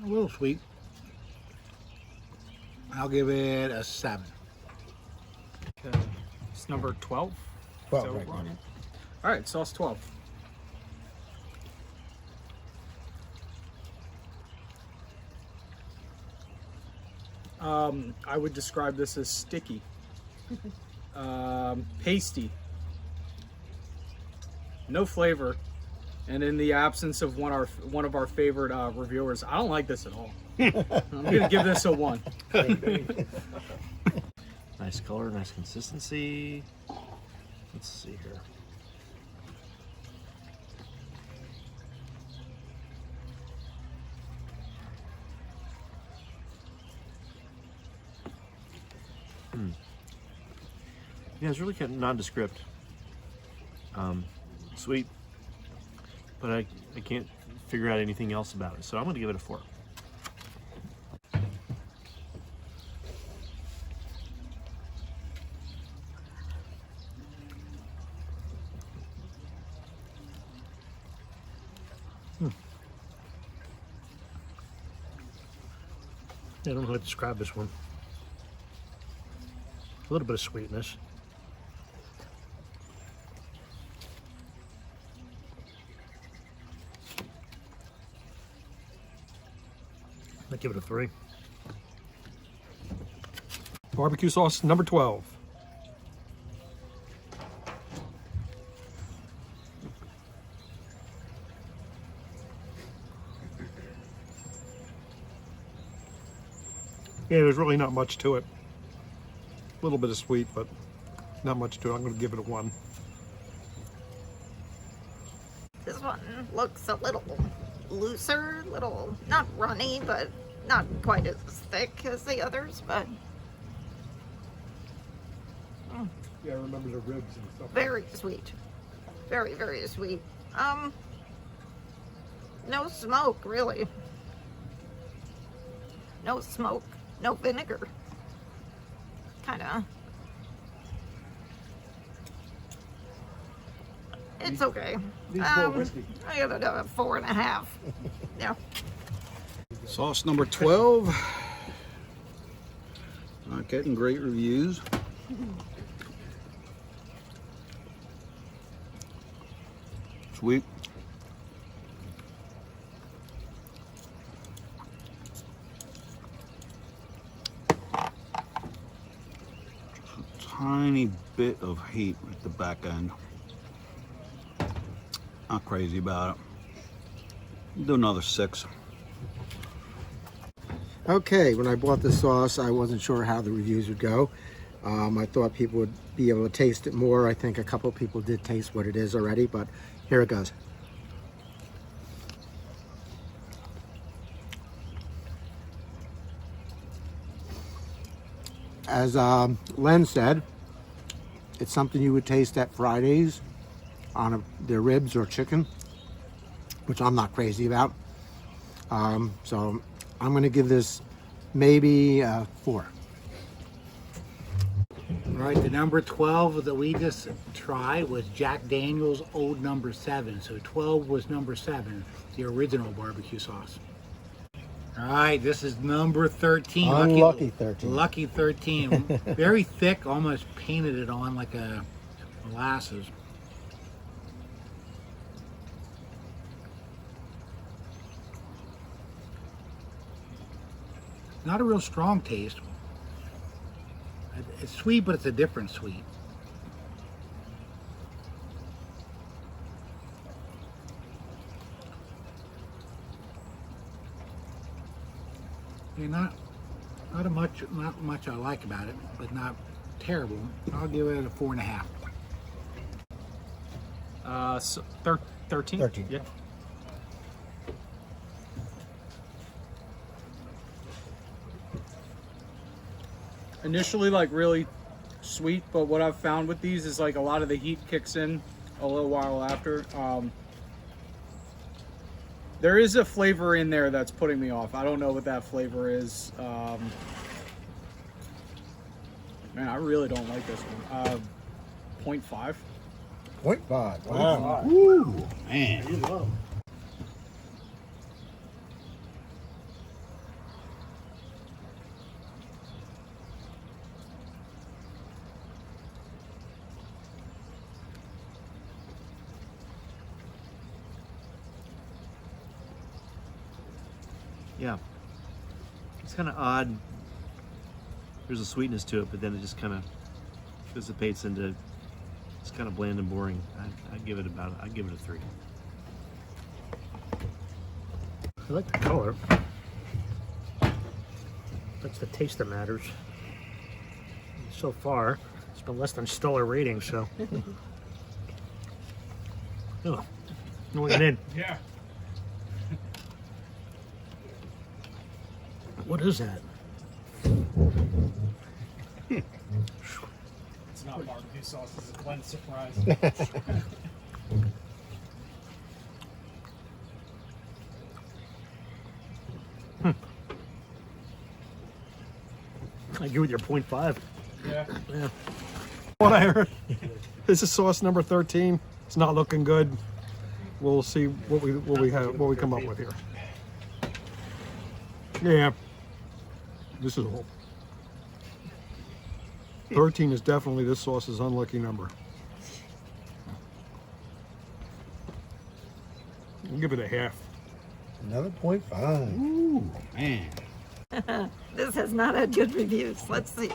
A little sweet. I'll give it a 7. Okay. It's number 12. 12 So right we're on now. it. All right, sauce 12. I would describe this as sticky, pasty, no flavor, and in the absence of one of our favorite reviewers, I don't like this at all. I'm gonna give this a 1. Nice color, nice consistency. Let's see here. Yeah, it's really kind of nondescript. Sweet, but I can't figure out anything else about it, so I'm going to give it a 4. I don't know how to describe this one. A little bit of sweetness. I'll give it a 3. Barbecue sauce number 12. Yeah, there's really not much to it. A little bit of sweet, but not much to it. I'm going to give it a 1. This one looks a little looser, little, not runny, but not quite as thick as the others, but Yeah, I remember the ribs and stuff. very sweet. Very, very sweet. No smoke, really. No smoke, no vinegar. Kinda. It's okay. I give it a 4.5. Yeah. Sauce number 12. Not getting great reviews. Sweet. Just a tiny bit of heat at the back end. Not crazy about it. Do another 6. Okay, when I bought the sauce, I wasn't sure how the reviews would go. I thought people would be able to taste it more. I think a couple people did taste what it is already, but here it goes. As Len said, it's something you would taste at Fridays on their ribs or chicken, which I'm not crazy about. So I'm going to give this maybe 4. All right, the number 12 that we just tried was Jack Daniel's Old Number 7. So 12 was number 7, the original barbecue sauce. All right, this is number 13. Unlucky 13. Lucky 13. Very thick, almost painted it on like a molasses. Not a real strong taste. It's sweet, but it's a different sweet. not much I like about it, but not terrible. I'll give it a 4.5. So 13? 13. Yeah. Initially, like, really sweet, but what I've found with these is, like, a lot of the heat kicks in a little while after. There is a flavor in there that's putting me off. I don't know what that flavor is. Man, I really don't like this one. 0.5. 0.5. Wow. Woo, man. Yeah. It's kind of odd. There's a sweetness to it, but then it just kind of dissipates into, it's kind of bland and boring. I'd give it a 3. I like the color. That's the taste that matters. So far, it's been less than stellar rating, so. Oh, going in. Yeah. What is that? It's not barbecue sauce, it's a blend surprise. I agree with your 0.5. Yeah. Yeah. What I heard. This is sauce number 13. It's not looking good. We'll see what we come up with here. Yeah. This is a 13 is definitely this sauce's unlucky number. I'll give it a half. Another 0.5. Ooh, man. This has not had good reviews. Let's see.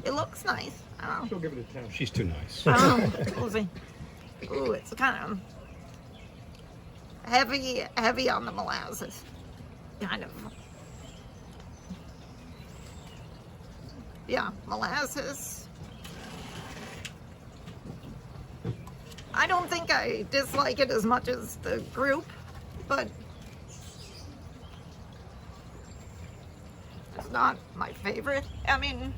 It looks nice. She'll give it a 10. She's too nice. We'll see. Ooh, it's kind of heavy on the molasses. Kind of. Yeah, molasses. I don't think I dislike it as much as the group, but it's not my favorite. I mean,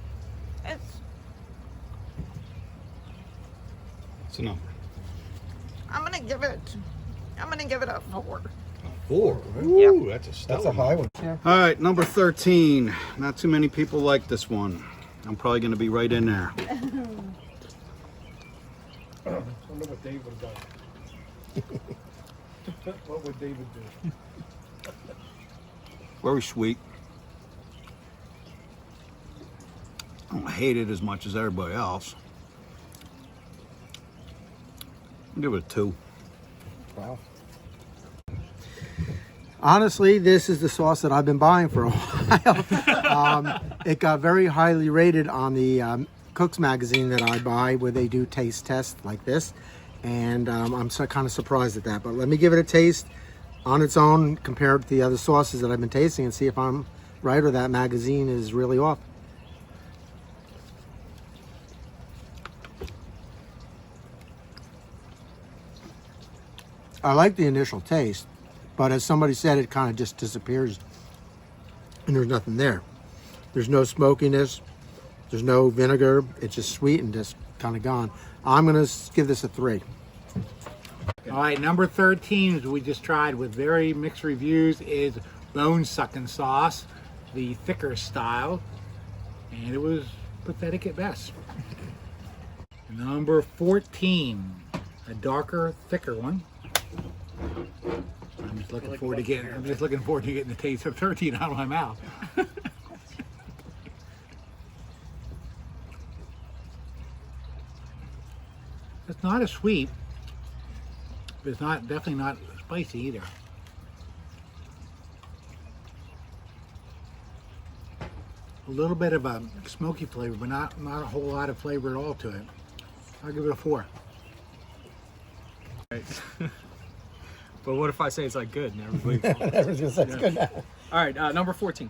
It's a number. I'm gonna give it a 4. 4. Ooh, that's a stellar. That's a high one. Yeah. All right, number 13. Not too many people like this one. I'm probably going to be right in there. I wonder what Dave would have done. What would David do? Very sweet. I don't hate it as much as everybody else. I'll give it a 2. Wow. Honestly, this is the sauce that I've been buying for a while. It got very highly rated on the Cook's magazine that I buy, where they do taste tests like this. And I'm kind of surprised at that. But let me give it a taste on its own compared to the other sauces that I've been tasting and see if I'm right or that magazine is really off. I like the initial taste, but as somebody said, it kind of just disappears and there's nothing there. There's no smokiness, there's no vinegar, it's just sweet and just kind of gone. I'm gonna give this a 3. All right, number 13, as we just tried with very mixed reviews, is bone sucking sauce, the thicker style, and it was pathetic at best. Number 14, a darker, thicker one. I'm just looking forward to getting the taste of 13 out of my mouth. It's not as sweet, but it's definitely not spicy either. A little bit of a smoky flavor, but not a whole lot of flavor at all to it. I'll give it a 4. Right. But what if I say it's like good and everybody I was gonna say it's good. All right, number 14.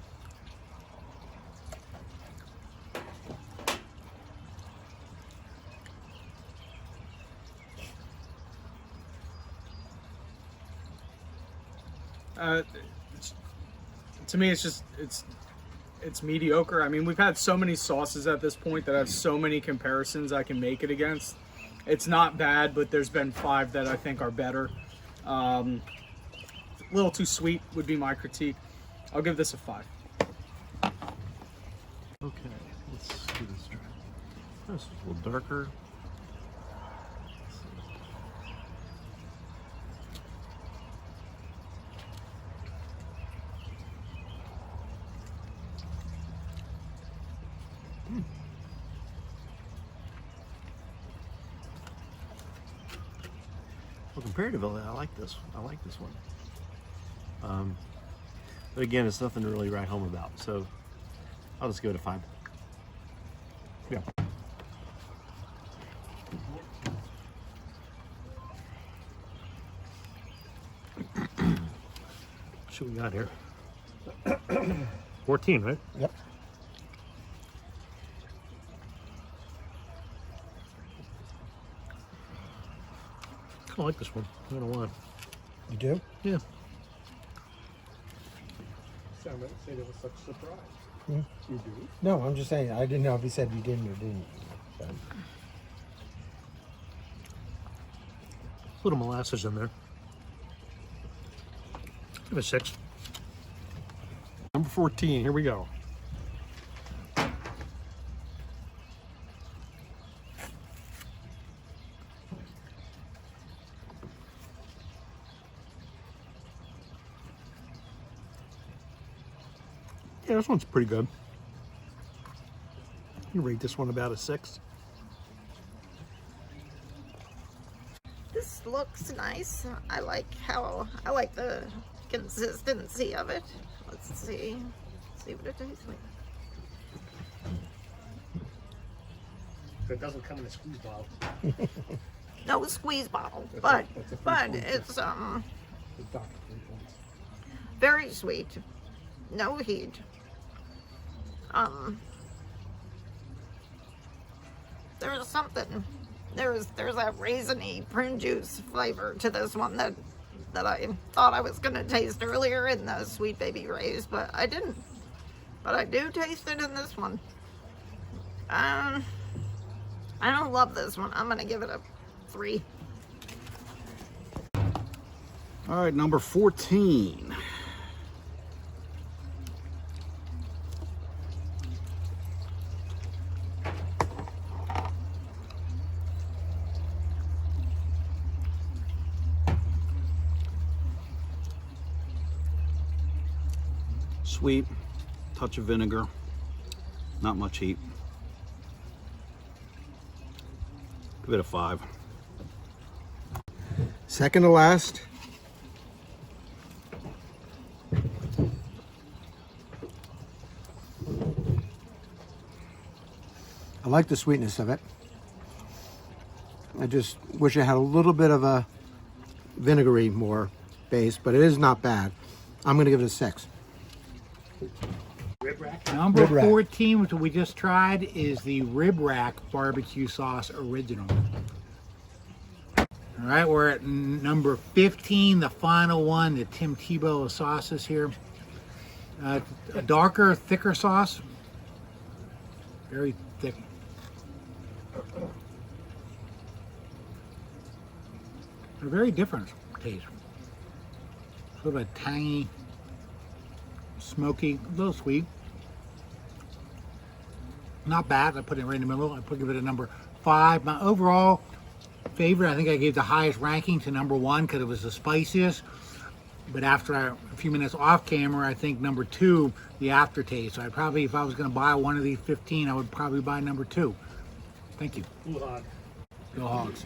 To me, it's mediocre. I mean, we've had so many sauces at this point that have so many comparisons I can make it against. It's not bad, but there's been 5 that I think are better. A little too sweet would be my critique. I'll give this a 5. Okay, let's do this try. This is a little darker. Well, comparatively, I like this. I like this one. But again, it's nothing to really write home about. So I'll just give it a 5. Yeah. So we got here 14, right? Yep. I like this one. I don't know why. You do? Yeah. Sounded say there was such surprise. Hmm? You do? No, I'm just saying. I didn't know if he said you didn't or didn't. So. A little molasses in there. Give it a 6. Number 14, here we go. Yeah, this one's pretty good. You rate this one about a 6. This looks nice. I like the consistency of it. Let's see what it tastes like. It doesn't come in a squeeze bottle. No squeeze bottle, but it's very sweet. No heat. There's something. There's that raisiny prune juice flavor to this one that I thought I was gonna taste earlier in the Sweet Baby Ray's, but I didn't. But I do taste it in this one. I don't love this one. I'm gonna give it a 3. All right, number 14. Sweet, touch of vinegar, not much heat. Give it a 5. Second to last. I like the sweetness of it. I just wish it had a little bit of a vinegary more base, but it is not bad. I'm going to give it a 6. Rib rack. Number Rib rack. 14, which we just tried, is the Rib Rack Barbecue Sauce Original. All right, we're at number 15, the final one, the Tim Tebow of sauces here. A darker, thicker sauce. Very thick. A very different taste. Sort of a tangy, smoky, a little sweet. Not bad. I put it right in the middle. I give it a number 5. My overall favorite, I think I gave the highest ranking to number 1 because it was the spiciest. But after a few minutes off camera, I think number 2, the aftertaste. So I'd probably, if I was going to buy one of these 15, I would probably buy number 2. Thank you. Blue Hog. Go Hogs.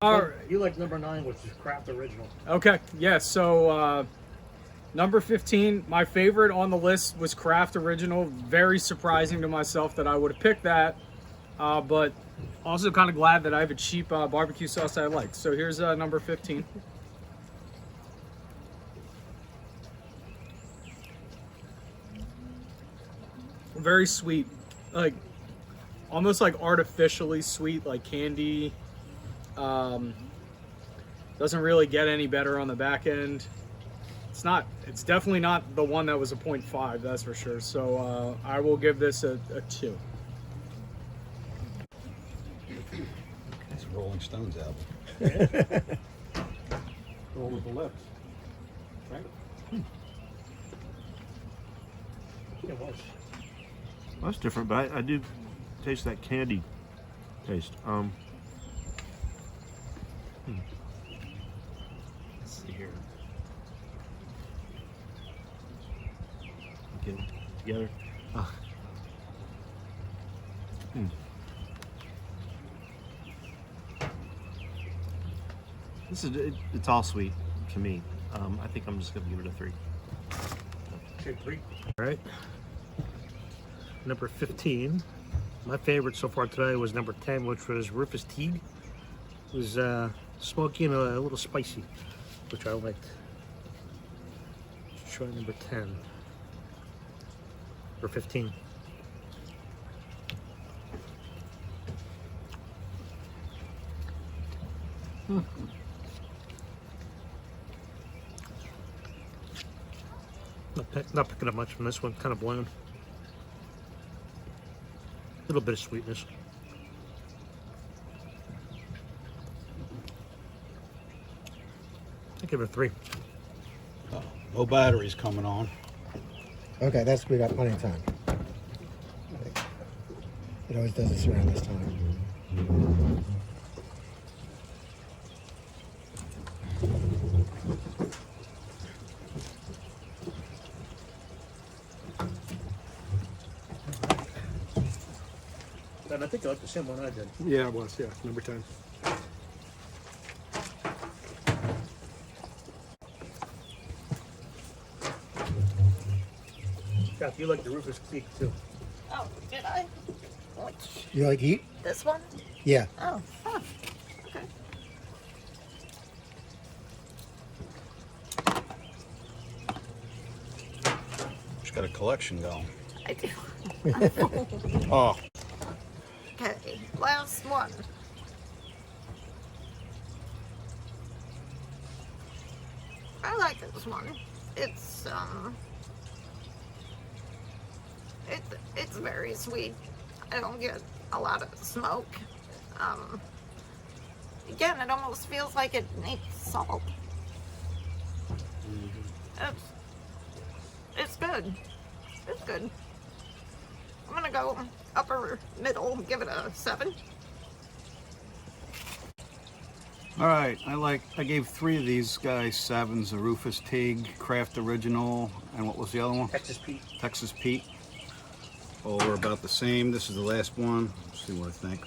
All right. You like number 9, which is Craft Original. Okay, yeah, so number 15, my favorite on the list was Craft Original. Very surprising to myself that I would have picked that, but also kind of glad that I have a cheap barbecue sauce that I like. So here's number 15. Very sweet, like almost like artificially sweet, like candy. Doesn't really get any better on the back end. It's definitely not the one that was a 0.5, that's for sure. So I will give this a 2. It's a Rolling Stones album. Go with the lips. Right? It was. Well, that's different, but I do taste that candy taste. Let's see here. Get it together. It's all sweet to me. I think I'm just gonna give it a 3. Okay, 3. All right. Number 15. My favorite so far today was number 10, which was Rufus Teague. It was smoky and a little spicy, which I liked. Let's try number 10. Or 15. Not picking up much from this one, kind of bland. A little bit of sweetness. I give it a 3. No batteries coming on. Okay, we got plenty of time. It always does this around this time. And I think I like the same one I did. Yeah, it was. Yeah, number 10. Jeff, you like the Rufus Teague too. Oh, did I? Which, You like heat? this one? Yeah. Oh, huh. Okay. She's got a collection going. I do. Oh, Okay, last one. I like this one. It's very sweet. I don't get a lot of smoke. Again, it almost feels like it needs salt. It's good. It's good. I'm gonna go upper middle, give it a 7. all right. I gave 3 of these guys 7s: a Rufus Teague Craft Original, and what was the other one? Texas Pete. Texas Pete. Oh, we're about the same. This is the last one. Let's see what I think.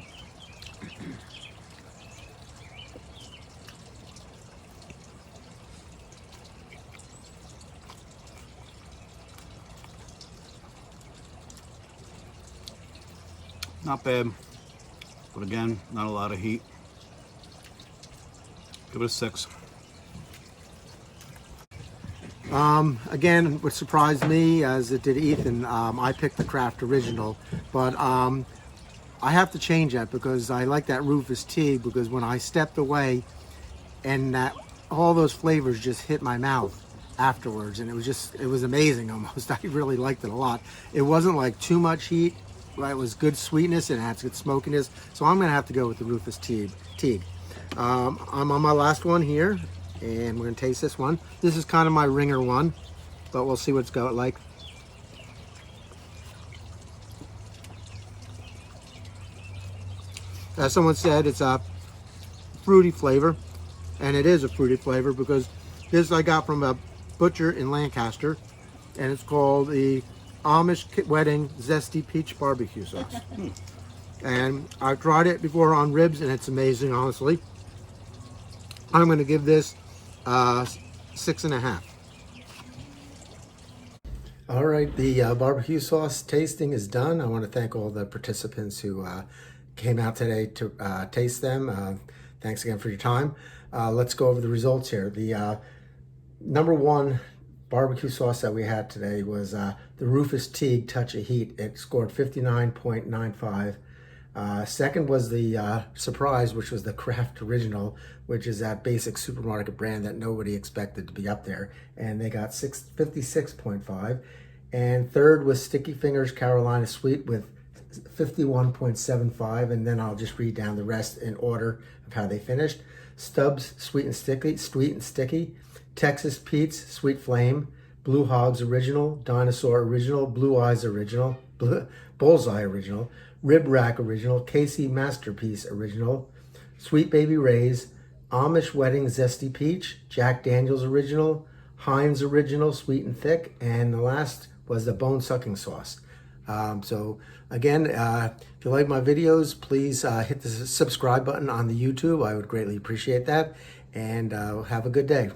Not bad, but again, not a lot of heat. Give it a 6. Again, what surprised me, as it did Ethan, I picked the Craft Original, but I have to change that because I like that Rufus Teague, because when I stepped away and all those flavors just hit my mouth afterwards, and it was amazing almost. I really liked it a lot. It wasn't like too much heat, but it was good sweetness and it has good smokiness, so I'm gonna have to go with the Rufus Teague. I'm on my last one here, and we're gonna taste this one. This is kind of my ringer one, but we'll see what it's got like. As someone said, it's a fruity flavor, and it is a fruity flavor because this I got from a butcher in Lancaster, and it's called the Amish Wedding Zesty Peach Barbecue Sauce. And I've tried it before on ribs, and it's amazing, honestly. I'm going to give this 6.5. All right, the barbecue sauce tasting is done. I want to thank all the participants who came out today to taste them. Thanks again for your time. Let's go over the results here. The number 1 barbecue sauce that we had today was the Rufus Teague Touch of Heat. It scored 59.95 Second was the surprise, which was the Kraft Original, which is that basic supermarket brand that nobody expected to be up there. And they got 56.5. And third was Sticky Fingers Carolina Sweet with 51.75. And then I'll just read down the rest in order of how they finished. Stubbs Sweet and Sticky. Texas Pete's Sweet Flame. Blue Hogs Original. Dinosaur Original. Blue Eyes Original. Bullseye Original. Rib Rack Original, Casey Masterpiece Original, Sweet Baby Ray's, Amish Wedding Zesty Peach, Jack Daniel's Original, Heinz Original Sweet and Thick, and the last was the Bone Sucking Sauce. So again, if you like my videos, please hit the subscribe button on the YouTube. I would greatly appreciate that, and have a good day.